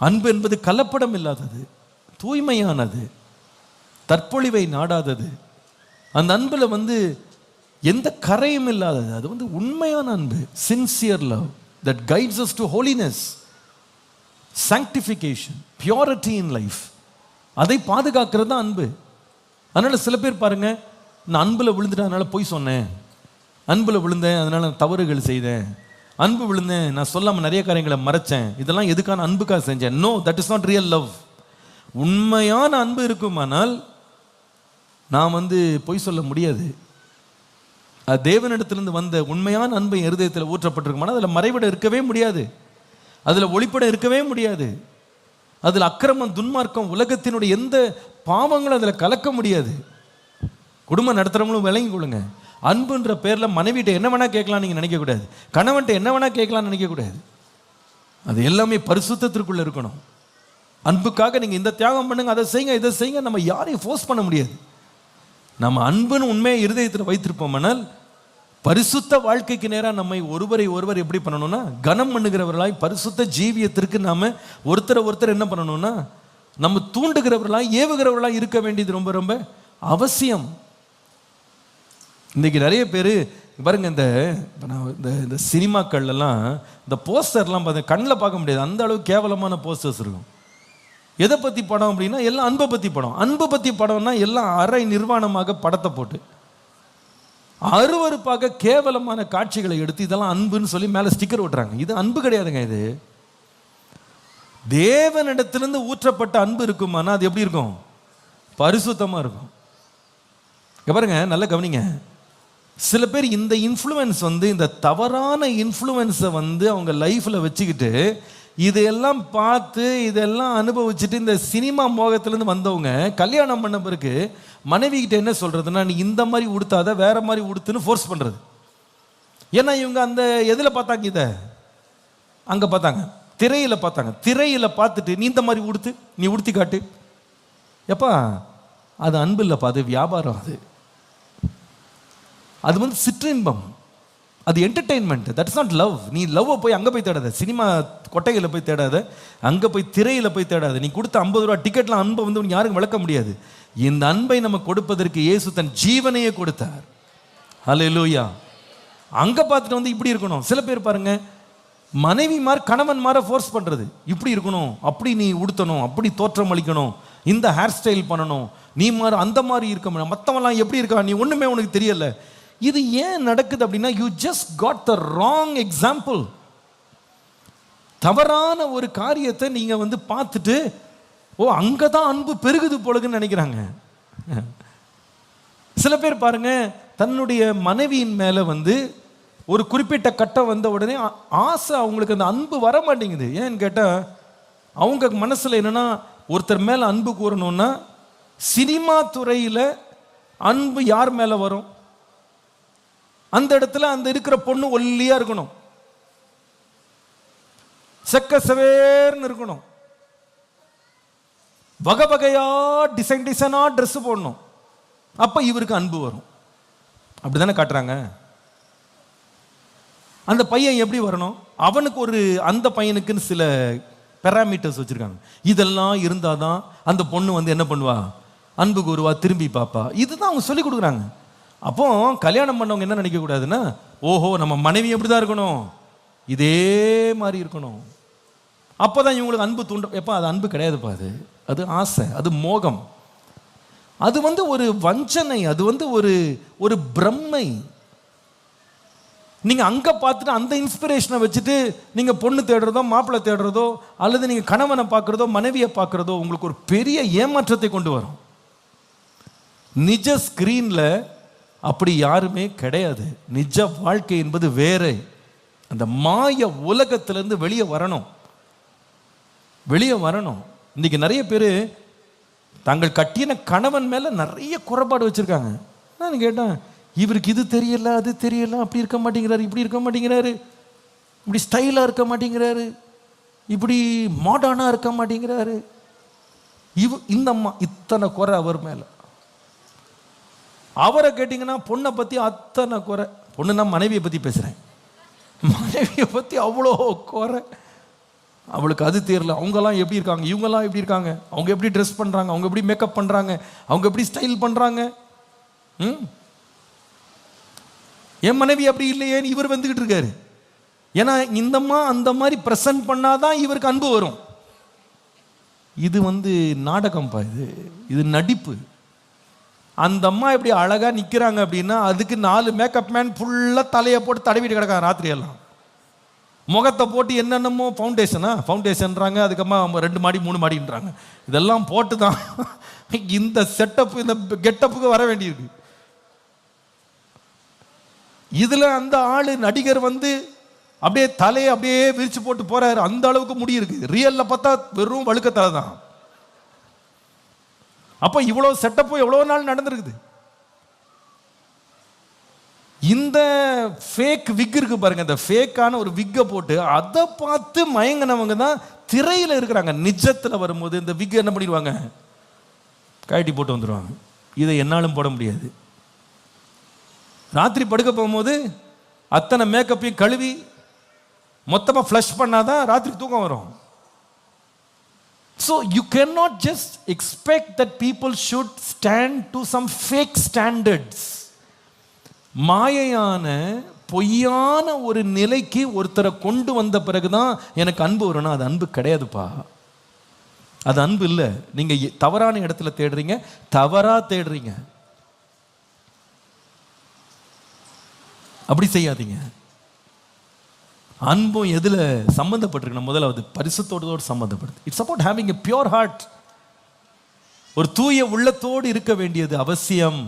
அன்பு என்பது கலப்படம் இல்லாதது, தூய்மையானது, தற்பொழிவை நாடாதது. அந்த அன்புல எந்த கரையும் இல்லாதது. அது உண்மையான அன்பு, sincere love that guides us to holiness, sanctification, purity in life. அதை பாதுகாக்கிறது தான் அன்பு. அதனால சில பேர் பாருங்க, நான் அன்புல விழுந்துட்டேன் அதனால போய் சொன்னேன், அன்புல விழுந்தேன் அதனால நான் தவறுகள் செய்தேன், அன்பு விழுந்தேன் நான் சொல்லாம நிறைய காரியங்களை மறைச்சேன், இதெல்லாம் எதுக்கான அன்புக்காக செஞ்சேன். No, that is not real love. உண்மையான அன்பு இருக்குமானால் நான் பொய் சொல்ல முடியாது. அது தேவனிடத்திலிருந்து வந்த உண்மையான அன்பு இருதயத்தில் ஊற்றப்பட்டிருக்குமானால் அதில் மறைவிட இருக்கவே முடியாது, அதில் ஒளிப்பட இருக்கவே முடியாது. அதில் அக்கிரமம், துன்மார்க்கம், உலகத்தினுடைய எந்த பாவங்களும் அதில் கலக்க முடியாது. குடும்பம் நடத்துகிறவங்களும் விளங்கி கொள்ளுங்க. அன்புன்ற பேரில் மனைவிட்ட என்ன வேணால் கேட்கலாம் நீங்கள் நினைக்கக்கூடாது, கணவன்ட்ட என்ன வேணால் கேட்கலாம்னு நினைக்கக்கூடாது. அது எல்லாமே பரிசுத்தத்திற்குள்ளே இருக்கணும். அன்புக்காக நீங்கள் இந்த தியாகம் பண்ணுங்க, அதை செய்யுங்க, இதை செய்யுங்க, நம்ம யாரையும் ஃபோர்ஸ் பண்ண முடியாது. நம்ம அன்புன்னு உண்மையை இருதயத்தில் வைத்திருப்போம்னால் பரிசுத்த வாழ்க்கைக்கு நேராக நம்மை ஒருவர் எப்படி பண்ணணும்னா, கனம் பண்ணுகிறவர்களாய் பரிசுத்த ஜீவியத்திற்கு நாம ஒருத்தர் என்ன பண்ணணும்னா, நம்ம தூண்டுகிறவர்களாய் ஏவுகிறவர்களாய் இருக்க வேண்டியது ரொம்ப ரொம்ப அவசியம். இன்னைக்கு நிறைய பேர் பாருங்க, இந்த சினிமாக்கள்லாம் இந்த போஸ்டர்லாம் பார்த்து கண்ணில் பார்க்க முடியாது, அந்த அளவுக்கு கேவலமான போஸ்டர்ஸ் இருக்கும். எதை பற்றி படம் அப்படின்னா எல்லாம் அன்பை பற்றி படம். அன்பை பற்றி படம்னா எல்லாம் அரை நிர்வாணமாக படத்தை போட்டு அருவருப்பாக கேவலமான காட்சிகளை எடுத்து இதெல்லாம் அன்புன்னு சொல்லி மேலே ஸ்டிக்கர் ஓட்டுறாங்க. இது அன்பு கிடையாதுங்க. இது தேவனிடத்திலிருந்து ஊற்றப்பட்ட அன்பு இருக்குமானா அது எப்படி இருக்கும்? பரிசுத்தமாக இருக்கும். பாருங்க, நல்ல கவனிங்க. சில பேர் இந்த இன்ஃப்ளூயன்ஸ் இந்த தவறான இன்ஃப்ளூயன்ஸை அவங்க லைஃப்பில் வச்சுக்கிட்டு இதெல்லாம் பார்த்து இதெல்லாம் அனுபவிச்சுட்டு இந்த சினிமா மோகத்திலேருந்து வந்தவங்க கல்யாணம் பண்ண பிறகு மனைவி கிட்ட என்ன சொல்றதுன்னா, நீ இந்த மாதிரி உடுத்தாத வேற மாதிரி உடுத்துன்னு ஃபோர்ஸ் பண்ணுறது. ஏன்னா இவங்க அந்த எதில் பார்த்தாங்க, இதை அங்கே பார்த்தாங்க, திரையில் பார்த்தாங்க. திரையில் பார்த்துட்டு நீ இந்த மாதிரி உடுத்து, நீ உடுத்தி காட்டு. எப்பா அது அன்பு இல்லைப்பா, அது வியாபாரம். அது வந்து சிற்றின்பம், அது என்டர்டெயின்மெண்ட். That's not love. நீ லவ்வை போய் அங்கே போய் தேடாத, சினிமா கொட்டைகளில் போய் தேடாத, அங்கே போய் திரையில் போய் தேடாத. நீ கொடுத்த 50 ரூபா டிக்கெட்லாம் அன்பை வந்து யாருக்கும் விளக்க முடியாது. இந்த அன்பை நம்ம கொடுப்பதற்கு இயேசு தன் ஜீவனையே கொடுத்தார். ஹல்லேலூயா. அங்கே பார்த்துட்டு வந்து இப்படி இருக்கணும். சில பேர் பாருங்க, மனைவி மாதிரி கணவன் மாதிரி ஃபோர்ஸ் பண்ணுறது, இப்படி இருக்கணும், அப்படி நீ உடுத்தணும், அப்படி தோற்றம் அளிக்கணும், இந்த ஹேர் ஸ்டைல் பண்ணணும், நீ மாதிரி அந்த மாதிரி இருக்க முடியும், மற்றவெல்லாம் எப்படி இருக்கா, நீ ஒன்றுமே உனக்கு தெரியல. இது ஏன் நடக்குது அப்படின்னா, you just got the wrong example. தவறான ஒரு காரியத்தை நீங்கள் வந்து பார்த்துட்டு, ஓ அங்கே தான் அன்பு பெருகுது போலகுன்னு நினைக்கிறாங்க. சில பேர் பாருங்க, தன்னுடைய மனைவியின் மேலே வந்து ஒரு குறிப்பிட்ட கட்டம் வந்த உடனே ஆசை, அவங்களுக்கு அந்த அன்பு வர மாட்டேங்குது. ஏன்னு கேட்டால், அவங்க மனசில் என்னென்னா, ஒருத்தர் மேலே அன்பு கூறணும்னா சினிமா துறையில் அன்பு யார் மேலே வரும், அந்த இடத்துல அந்த இருக்கிற பொண்ணு ஒல்லியாக இருக்கணும், செக்க செவேர்னு இருக்கணும், வகை வகையா டிசைன் டிசைனா ட்ரெஸ் போடணும், அப்போ இவருக்கு அன்பு வரும். அப்படிதானே காட்டுறாங்க. அந்த பையன் எப்படி வரணும், அவனுக்கு ஒரு அந்த பையனுக்குன்னு சில பேராமீட்டர்ஸ் வச்சிருக்காங்க. இதெல்லாம் இருந்தால் தான் அந்த பொண்ணு வந்து என்ன பண்ணுவா, அன்பு கூறுவா, திரும்பி பாப்பா. இதுதான் அவங்க சொல்லி கொடுக்குறாங்க. அப்போ கல்யாணம் பண்ணவங்க என்ன நினைக்க கூடாதுன்னா, ஓஹோ நம்ம மனைவி எப்படி தான் இருக்கணும், இதே மாதிரி இருக்கணும், அப்போதான் இவங்களுக்கு அன்பு தூண்டும். எப்போ அது அன்பு கிடையாதுப்பா, அது ஆசை, அது மோகம், அது வந்து ஒரு வஞ்சனை, அது வந்து ஒரு பிரம்மை. நீங்கள் அங்கே பார்த்துட்டு அந்த இன்ஸ்பிரேஷனை வச்சுட்டு நீங்கள் பொண்ணு தேடுறதோ மாப்பிள்ளை தேடுறதோ அல்லது நீங்கள் கணவனை பார்க்குறதோ மனைவியை பார்க்குறதோ உங்களுக்கு ஒரு பெரிய ஏமாற்றத்தை கொண்டு வரும். நிஜ ஸ்க்ரீனில் அப்படி யாருமே கிடையாது. நிஜ வாழ்க்கை என்பது வேறு. அந்த மாய உலகத்திலேருந்து வெளியே வரணும். இன்னைக்கு நிறைய பேர் தாங்கள் கட்டின கணவன் மேலே நிறைய குறைபாடு வச்சுருக்காங்க. நான் கேட்டேன், இவருக்கு இது தெரியல, அது தெரியல, அப்படி இருக்க மாட்டேங்கிறாரு, இப்படி இருக்க மாட்டேங்கிறாரு, இப்படி ஸ்டைலாக இருக்க மாட்டேங்கிறாரு, இப்படி மாடர்னாக இருக்க மாட்டேங்கிறாரு. இந்த அம்மா இத்தனை குறை அவர் மேலே. அவரை கேட்டிங்கன்னா பொண்ணை பற்றி அத்தனை குறை. பொண்ணுன்னா மனைவியை பற்றி பேசுகிறேன். மனைவியை பற்றி அவ்வளோ குறை. அவளுக்கு அது தெரியல, அவங்கெல்லாம் எப்படி இருக்காங்க, இவங்கெல்லாம் எப்படி இருக்காங்க, அவங்க எப்படி ட்ரெஸ் பண்ணுறாங்க, அவங்க எப்படி மேக்கப் பண்ணுறாங்க, அவங்க எப்படி ஸ்டைல் பண்ணுறாங்க. என் மனைவி அப்படி இல்லையேன்னு இவர் வந்துக்கிட்டு இருக்காரு. ஏன்னா இந்தம்மா அந்த மாதிரி ப்ரெசன்ட் பண்ணாதான் இவருக்கு அன்பு வரும். இது வந்து நாடகம்ப்பா, இது நடிப்பு. அந்த அம்மா எப்படி அழகாக நிற்கிறாங்க அப்படின்னா அதுக்கு 4 மேக்கப் மேன் ஃபுல்லாக தலையை போட்டு தடவிட்டு கிடக்காங்க ராத்திரியெல்லாம். முகத்தை போட்டு என்னென்னமோ ஃபவுண்டேஷன்றாங்க, அதுக்கப்புறமா 2 மாடி 3 மாடின்றாங்க. இதெல்லாம் போட்டு தான் இந்த செட்டப்பு இந்த கெட்டப்புக்கு வர வேண்டியிருக்கு. இதில் அந்த ஆள் நடிகர் வந்து அப்படியே தலையை அப்படியே விரிச்சு போட்டு போறாரு. அந்த அளவுக்கு முடி இருக்கு. ரியல்ல பார்த்தா வெறும் வழுக்க தலை தான். அப்போ இவ்வளோ செட்டப்பும் எவ்வளோ நாள் நடந்திருக்குது. இந்த ஃபேக் விக் இருக்கு பாருங்க, இந்த ஃபேக்கான ஒரு விக்கை போட்டு அதை பார்த்து மயங்கினவங்க தான் திரையில் இருக்கிறாங்க. நிஜத்தில் வரும்போது இந்த விக் என்ன பண்ணிடுவாங்க, கழட்டி போட்டு வந்துடுவாங்க. இதை என்னாலும் போட முடியாது. ராத்திரி படுக்க போகும்போது அத்தனை மேக்கப்பையும் கழுவி மொத்தமாக ஃப்ளஷ் பண்ணாதான் ராத்திரி தூக்கம் வரும். So you cannot just expect that people should stand to some fake standards. மாயையான பொய்யான ஒரு நிலைக்கு ஒருத்தரை கொண்டு வந்த பிறகுதான் எனக்கு அன்பு வரணும். அது அன்பு கிடையாதுப்பா, அது அன்பு இல்லை. நீங்க தவறான இடத்துல தேடுறீங்க, தவறா தேடுறீங்க. அப்படி செய்யாதீங்க. அன்பும் எதில் சம்மந்தப்பட்டிருக்கு? முதலாவது பரிசுத்தோடு சம்மந்தப்படுது. It's about having a pure heart. ஒரு தூய உள்ளத்தோடு இருக்க வேண்டியது அவசியம்.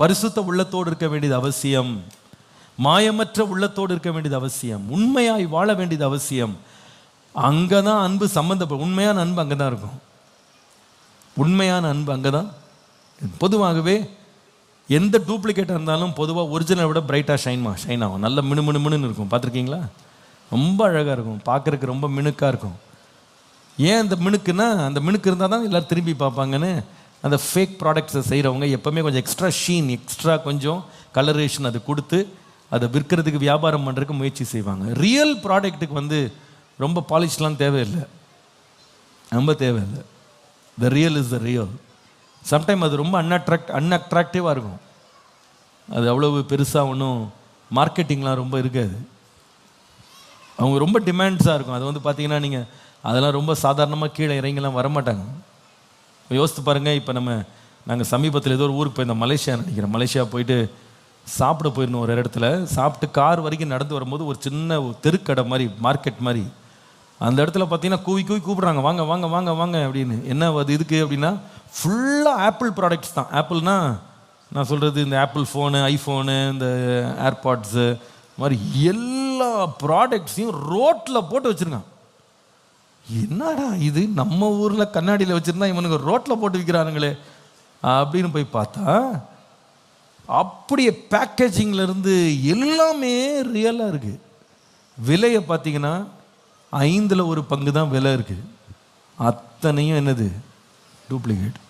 பரிசுத்த உள்ளத்தோடு இருக்க வேண்டியது அவசியம். மாயமற்ற உள்ளத்தோடு இருக்க வேண்டியது அவசியம். உண்மையாய் வாழ வேண்டியது அவசியம். அங்கே தான் அன்பு சம்மந்தப்படும். உண்மையான அன்பு அங்கே தான் இருக்கும். உண்மையான அன்பு அங்கே தான். பொதுவாகவே எந்த டூப்ளிகேட்டாக இருந்தாலும் பொதுவாக ஒரிஜினலை விட பிரைட்டாக ஷைன் ஆகும். நல்ல மினுன்னு இருக்கும். பார்த்துருக்கீங்களா? ரொம்ப அழகாக இருக்கும், பார்க்குறதுக்கு ரொம்ப மினுக்காக இருக்கும். ஏன் அந்த மினுக்குன்னா, அந்த மினுக்கு இருந்தால் தான் எல்லோரும் திரும்பி பார்ப்பாங்கன்னு அந்த ஃபேக் ப்ராடக்ட்ஸை செய்கிறவங்க எப்போவுமே கொஞ்சம் எக்ஸ்ட்ரா ஷீன், எக்ஸ்ட்ரா கொஞ்சம் கலரேஷன் அது கொடுத்து அதை விற்கிறதுக்கு, வியாபாரம் பண்ணுறதுக்கு முயற்சி செய்வாங்க. ரியல் ப்ராடக்ட்டுக்கு வந்து ரொம்ப பாலிஷ்லாம் தேவையில்லை, ரொம்ப தேவையில்லை. The real is the real. Sometime அது ரொம்ப அன்அட்ராக்டிவாக இருக்கும். அது அவ்வளவு பெருசாக ஒன்றும் மார்க்கெட்டிங்லாம் ரொம்ப இருக்காது. அவங்க ரொம்ப டிமாண்ட்ஸாக இருக்கும். அது வந்து பார்த்தீங்கன்னா நீங்கள் அதெல்லாம் ரொம்ப சாதாரணமாக கீழே இறங்கிலாம் வரமாட்டாங்க. யோசித்து பாருங்கள். இப்போ நாங்கள் சமீபத்தில் ஏதோ ஒரு ஊருக்கு போயிருந்தோம், மலேசியா நினைக்கிறேன். மலேசியா போயிட்டு சாப்பிட போயிருந்தோம் ஒரு இடத்துல. சாப்பிட்டு கார் வரைக்கும் நடந்து வரும்போது ஒரு சின்ன தெருக்கடை மாதிரி, மார்க்கெட் மாதிரி, அந்த இடத்துல பார்த்தீங்கன்னா கூவி கூப்பிட்றாங்க, வாங்க வாங்க வாங்க வாங்க அப்படின்னு. என்ன அது இதுக்கு அப்படின்னா, ஃபுல்லாக ஆப்பிள் ப்ராடக்ட்ஸ் தான். ஆப்பிள்னா நான் சொல்கிறது இந்த ஆப்பிள் ஃபோனு, ஐஃபோனு, இந்த ஏர்பாட்ஸு மாதிரி எல்லா ப்ராடக்ட்ஸையும் ரோட்டில் போட்டு வச்சுருக்கான். என்னடா இது, நம்ம ஊரில் கண்ணாடியில் வச்சுருந்தா இவனுங்க ரோட்டில் போட்டு விற்கிறானுங்களே அப்படின்னு போய் பார்த்தா, அப்படியே பேக்கேஜிங்லேருந்து எல்லாமே ரியலாக இருக்குது. விலையை பார்த்தீங்கன்னா 5ல் 1 பங்கு தான் விலை இருக்குது. அத்தனையும் என்னது, டூப்ளிகேட்.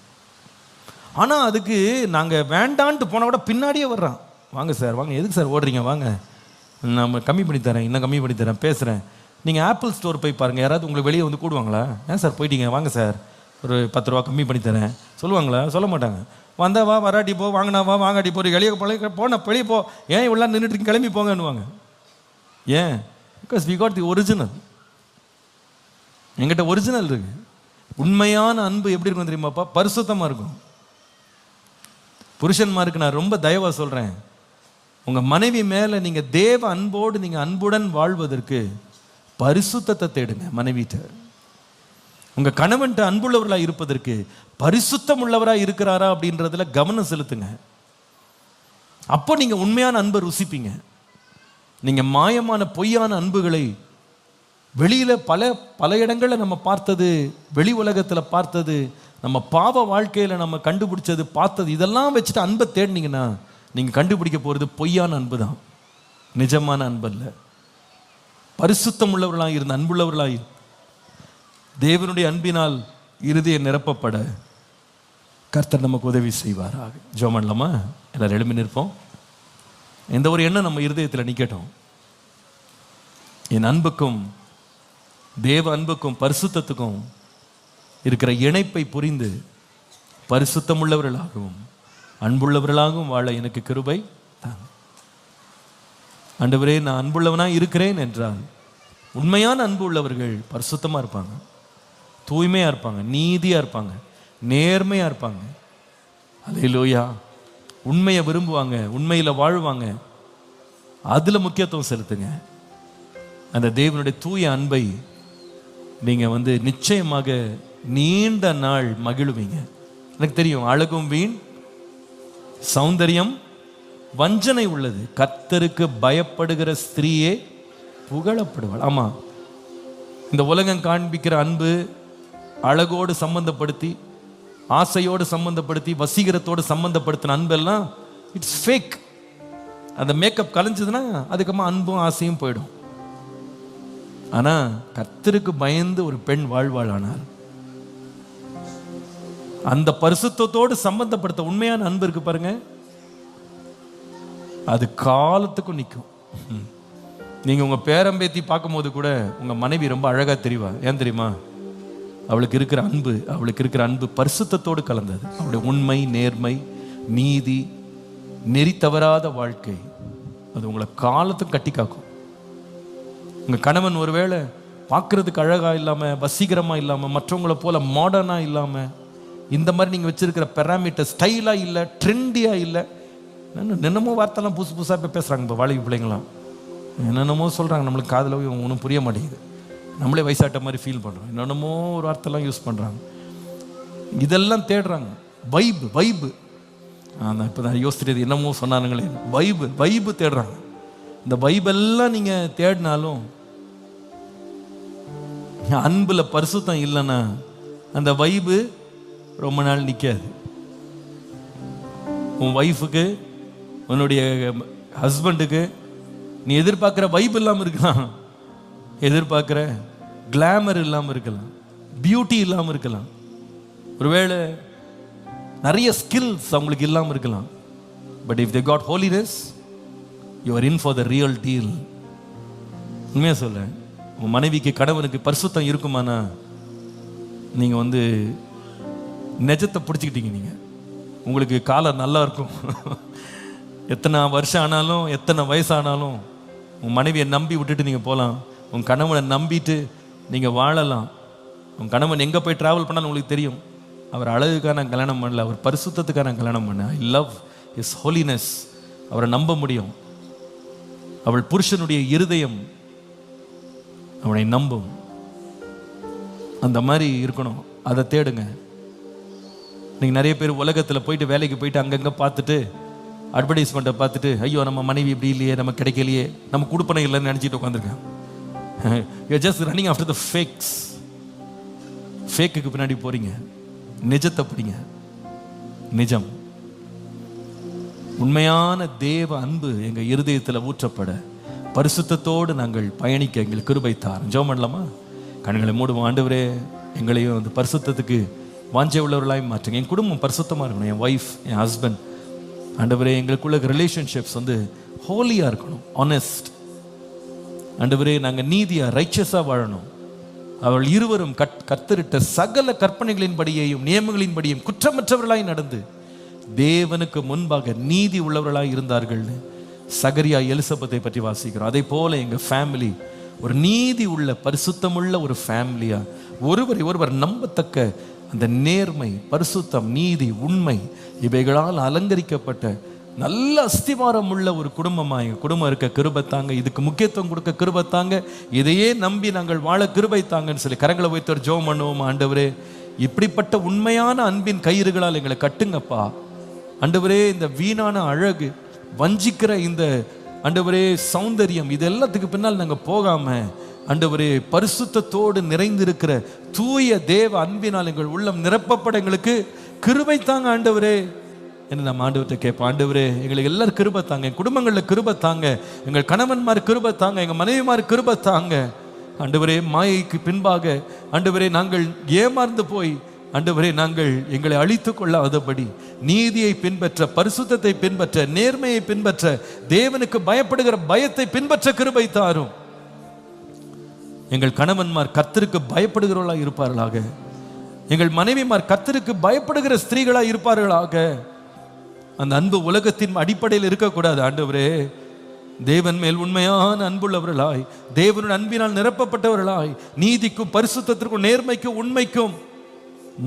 ஆனால் அதுக்கு நாங்கள் வேண்டான்ட்டு போனால் கூட பின்னாடியே வர்றான். வாங்க சார் வாங்க, எதுக்கு சார் ஓடுறீங்க, வாங்க நம்ம கம்மி பண்ணி தரேன், இன்னும் கம்மி பண்ணி தரேன், பேசுகிறேன். நீங்கள் ஆப்பிள் ஸ்டோர் போய் பாருங்கள், யாராவது உங்களுக்கு வெளியே வந்து கூடுவாங்களா? ஏன் சார் போயிட்டீங்க, வாங்க சார் ஒரு 10 ரூபா கம்மி பண்ணி தரேன் சொல்லுவாங்களா? சொல்ல மாட்டாங்க. வந்தா வா, வராட்டி போ, வாங்கினா வா, வாங்காட்டி போகிற, வெளியே போன வெளியே போ, ஏன் இவ்வளோ நின்றுட்டு கிளம்பி போங்கன்னுவாங்க. ஏன்? Because we got the original. எங்கிட்ட ஒரிஜினல் இருக்கு. உண்மையான அன்பு எப்படி இருக்கும் தெரியுமாப்பா? பரிசுத்தமாக இருக்கும். புருஷன்மாருக்கு நான் ரொம்ப தயவாக சொல்கிறேன், உங்கள் மனைவி மேலே நீங்கள் தேவ அன்போடு நீங்கள் அன்புடன் வாழ்வதற்கு பரிசுத்தத்தை தேடுங்க. மனைவிட்ட உங்கள் கணவன்கிட்ட அன்புள்ளவர்களாக இருப்பதற்கு பரிசுத்தம் உள்ளவராக இருக்கிறாரா அப்படின்றதுல கவனம் செலுத்துங்க. அப்போ நீங்கள் உண்மையான அன்பை ருசிப்பீங்க. நீங்கள் மாயமான பொய்யான அன்புகளை வெளியில் பல இடங்களில் நம்ம பார்த்தது, வெளி உலகத்தில் பார்த்தது, நம்ம பாவ வாழ்க்கையில் நம்ம கண்டுபிடிச்சது, பார்த்தது, இதெல்லாம் வச்சுட்டு அன்பை தேடினீங்கன்னா நீங்கள் கண்டுபிடிக்க போகிறது பொய்யான அன்பு தான், நிஜமான அன்பு அல்ல. பரிசுத்தம் உள்ளவர்களாக இருந்த அன்புள்ளவர்களாக தேவனுடைய அன்பினால் இருதயம் நிரப்பப்பட கர்த்தர் நமக்கு உதவி செய்வாராக. ஜெபம் பண்ணலாமா? எல்லாரும் எழும்பி நிற்போம். எந்த ஒரு எண்ணம் நம்ம இருதயத்தில் நிற்கட்டும். என் அன்புக்கும் தேவ அன்புக்கும் பரிசுத்தத்துக்கும் இருக்கிற இணைப்பை புரிந்து பரிசுத்தம் உள்ளவர்களாகவும் அன்புள்ளவர்களாகவும் வாழ எனக்கு கிருபை தாங்க. ஆண்டவரே, நான் அன்புள்ளவனாக இருக்கிறேன் என்றால், உண்மையான அன்பு உள்ளவர்கள் பரிசுத்தமாக இருப்பாங்க, தூய்மையாக இருப்பாங்க, நீதியாக இருப்பாங்க, நேர்மையாக இருப்பாங்க. அல்லேலூயா. உண்மையை விரும்புவாங்க, உண்மையில் வாழ்வாங்க. அதில் முக்கியத்துவம் செலுத்துங்க. அந்த தேவனுடைய தூய அன்பை நீங்கள் நிச்சயமாக நீண்ட நாள் மகிழுவீங்க. எனக்கு தெரியும், அழகும் வீண், சௌந்தரியம் வஞ்சனை உள்ளது, கர்த்தருக்கு பயப்படுகிற ஸ்திரீயே புகழப்படுவாள். ஆமாம், இந்த உலகம் காண்பிக்கிற அன்பு அழகோடு சம்பந்தப்படுத்தி, ஆசையோடு சம்பந்தப்படுத்தி, வசீகரத்தோடு சம்பந்தப்படுத்தின அன்பெல்லாம் இட்ஸ் ஃபேக். அந்த மேக்கப் கலைஞ்சதுன்னா அதுக்கப்புறமா அன்பும் ஆசையும் போயிடும். ஆனால் கர்த்தருக்கு பயந்து ஒரு பெண் வாழ்வாளானார், அந்த பரிசுத்தத்தோடு சம்பந்தப்படுத்த உண்மையான அன்பு இருக்கு பாருங்க, அது காலத்துக்கும் நிற்கும். நீங்க உங்க பேரம்பேத்தி பார்க்கும்போது கூட உங்க மனைவி ரொம்ப அழகா தெரிவா. ஏன் தெரியுமா? அவளுக்கு இருக்கிற அன்பு பரிசுத்தத்தோடு கலந்தது. அவளுடைய உண்மை, நேர்மை, நீதி, நெறி தவறாத வாழ்க்கை, அது உங்களை காலத்துக்கு கட்டி காக்கும். உங்க கணவன் ஒருவேளை பார்க்கறதுக்கு அழகா இல்லாம, வசீகரமா இல்லாம, மற்றவங்களை போல மாடர்னா இல்லாம, இந்த மாதிரி நீங்க வச்சிருக்கிற பெராமீட்டர் ஸ்டைலா இல்லை, ட்ரெண்டியா இல்லை, என்னென்னமோ வார்த்தைலாம் புதுசு புதுசாக இப்போ பேசுகிறாங்க. இப்போ வாலிப பிள்ளைங்களாம் என்னென்னமோ சொல்கிறாங்க, நம்மளுக்கு காதில் ஒன்றும் புரிய மாட்டேங்குது. நம்மளே வயசாட்ட மாதிரி ஃபீல் பண்ணுறோம். என்னென்னமோ ஒரு வார்த்தைலாம் யூஸ் பண்ணுறாங்க, இதெல்லாம் தேடுறாங்க. வைபு நான் இப்போ நான் யோசிச்சது என்னமோ சொன்னானுங்களே, வைபு தேடுறாங்க. இந்த வைபெல்லாம் நீங்கள் தேடினாலும் அன்பில் பரிசுத்தம் இல்லைன்னா அந்த வைபு ரொம்ப நாள் நிற்காது. உன் ஒய்ஃபுக்கு, உன்னுடைய ஹஸ்பண்டுக்கு நீ எதிர்பார்க்குற வைப் இல்லாமல் இருக்கலாம், எதிர்பார்க்குற கிளாமர் இல்லாமல் இருக்கலாம், பியூட்டி இல்லாமல் இருக்கலாம், ஒருவேளை நிறைய ஸ்கில்ஸ் அவங்களுக்கு இல்லாமல் இருக்கலாம். But if they got holiness, you are in for the real deal. உண்மையாக சொல்ல, உன் மனைவிக்கு கணவனுக்கு பரிசுத்தம் இருக்குமானா நீங்கள் நிஜத்தை பிடிச்சிக்கிட்டீங்க. நீங்கள் உங்களுக்கு காலம் நல்லா இருக்கும். எத்தனை வருஷம் ஆனாலும், எத்தனை வயசானாலும் உன் மனைவியை நம்பி விட்டுட்டு நீங்கள் போகலாம். உன் கணவனை நம்பிட்டு நீங்கள் வாழலாம். உன் கணவன் எங்கே போய் ட்ராவல் பண்ணாலும் உங்களுக்கு தெரியும், அவர் அழகுக்காக நான் கல்யாணம் பண்ணல, அவர் பரிசுத்தத்துக்காக நான் கல்யாணம் பண்ணேன். I love his holiness. அவரை நம்ப முடியும். அவள் புருஷனுடைய இருதயம் அவனை நம்பும். அந்த மாதிரி இருக்கணும். அதை தேடுங்க. நீங்கள் நிறைய பேர் உலகத்தில் போயிட்டு வேலைக்கு போயிட்டு அங்கங்கே பார்த்துட்டு அட்வர்டைஸ்மெண்ட்டை பார்த்துட்டு, ஐயோ நம்ம மனைவி இப்படி இல்லையே, நம்ம கிடைக்கலையே, நம்ம கொடுப்பனை இல்லைன்னு நினச்சிட்டு உட்காந்துருக்கேன். You just running after the fakes. ஃபேக்குக்கு பின்னாடி போறீங்க. நிஜத்தை பிடிங்க. நிஜம், உண்மையான தேவ அன்பு எங்கள் இருதயத்தில் ஊற்றப்பட பரிசுத்தத்தோடு நாங்கள் பயணிக்க எங்களுக்கு கிருபை தாரும். ஜெபம் பண்ணலாமா? கண்களை மூடுவோம். ஆண்டவரே, எங்களையும் அந்த பரிசுத்தத்துக்கு வாஞ்சை உள்ளவர்களாய் மாற்றுங்க. என் குடும்பம் பரிசுத்தமாக இருக்கணும். என் ஒய்ஃப், என் ஹஸ்பண்ட், ஆண்டவரே, எங்களுக்குள்ள ரிலேஷன்ஷிப்ஸ் ஹோலியாக இருக்கணும், ஆனஸ்ட். ஆண்டவரே, நாங்கள் நீதியாக ரைச்சஸாக வாழணும். அவள் இருவரும் கர்த்தரிட்ட சகல கற்பனைகளின்படியையும் நியமங்களின்படியும் குற்றமற்றவர்களாய் நடந்து தேவனுக்கு முன்பாக நீதி உள்ளவர்களாய் இருந்தார்கள். சகரியா எலிசபெத்தை பற்றி வாசிக்கிறோம். அதே போல எங்க ஃபேமிலி ஒரு நீதி உள்ள பரிசுத்தமுள்ள ஒரு ஃபேமிலியா, ஒருவரை ஒருவர் நம்பத்தக்க அந்த நேர்மை, பரிசுத்தம், நீதி, உண்மை இவைகளால் அலங்கரிக்கப்பட்ட நல்ல அஸ்திவாரம் உள்ள ஒரு குடும்பமா எங்க குடும்பம் இருக்க கிருபை தாங்க. இதுக்கு முக்கியத்துவம் கொடுக்க கிருபை தாங்க. இதையே நம்பி நாங்கள் வாழ கிருபை தாங்கன்னு சொல்லி கரங்களை வைத்து ஒரு ஜெபம் பண்ணுவோம். ஆண்டவரே, இப்படிப்பட்ட உண்மையான அன்பின் கயிறுகளால் எங்களை கட்டுங்கப்பா. ஆண்டவரே, இந்த வீணான அழகு, வஞ்சிக்கிற இந்த ஆண்டவரே சௌந்தரியம், இது எல்லாத்துக்கு பின்னால் நாங்கள் போகாம ஆண்டவரே பரிசுத்தத்தோடு நிறைந்திருக்கிற தூய தேவ அன்பினால் எங்கள் உள்ளம் நிரப்பப்பட எங்களுக்கு கிருபை தாங்க ஆண்டவரே என்று நம்ம ஆண்டவர்கிட்ட கேட்போம். ஆண்டவரே, எங்களுக்கு எல்லாரும் கிருபை தாங்க. எங்கள் குடும்பங்களில் கிருபை தாங்க. எங்கள் கணவன்மார் கிருபை தாங்க. எங்கள் மனைவிமார் கிருபை தாங்க. ஆண்டவரே, மாயைக்கு பின்பாக ஆண்டவரே நாங்கள் ஏமாந்து போய் ஆண்டவரே நாங்கள் எங்களை அழித்து கொள்ளாதபடி நீதியை பின்பற்ற, பரிசுத்தத்தை பின்பற்ற, நேர்மையை பின்பற்ற, தேவனுக்கு பயப்படுகிற பயத்தை பின்பற்ற கிருபை தாரும். எங்கள் கணவன்மார் கர்த்தருக்கு பயப்படுகிறவர்களாக இருப்பார்களாக. எங்கள் மனைவிமார் கர்த்தருக்கு பயப்படுகிற ஸ்திரீகளாக இருப்பார்களாக. அந்த அன்பு உலகத்தின் அடிப்படையில் இருக்கக்கூடாது. ஆண்டவரே, தேவன் மேல் உண்மையான அன்புள்ளவர்களாய், தேவனுடைய அன்பினால் நிரப்பப்பட்டவர்களாய், நீதிக்கும் பரிசுத்தத்திற்கும் நேர்மைக்கும் உண்மைக்கும்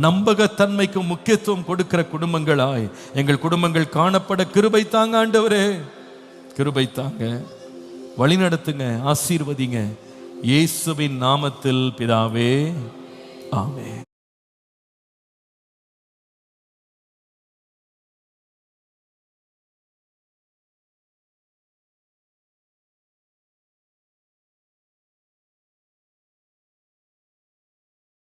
நம்பகத்தன்மைக்கும் முக்கியத்துவம் கொடுக்கிற குடும்பங்களாய் எங்கள் குடும்பங்கள் காணப்பட கிருபை தாங்க ஆண்டவரே. கிருபை தாங்க, வழிநடத்துங்க, ஆசீர்வதிங்க. இயேசுவின் நாமத்தில் பிதாவே, ஆமென்.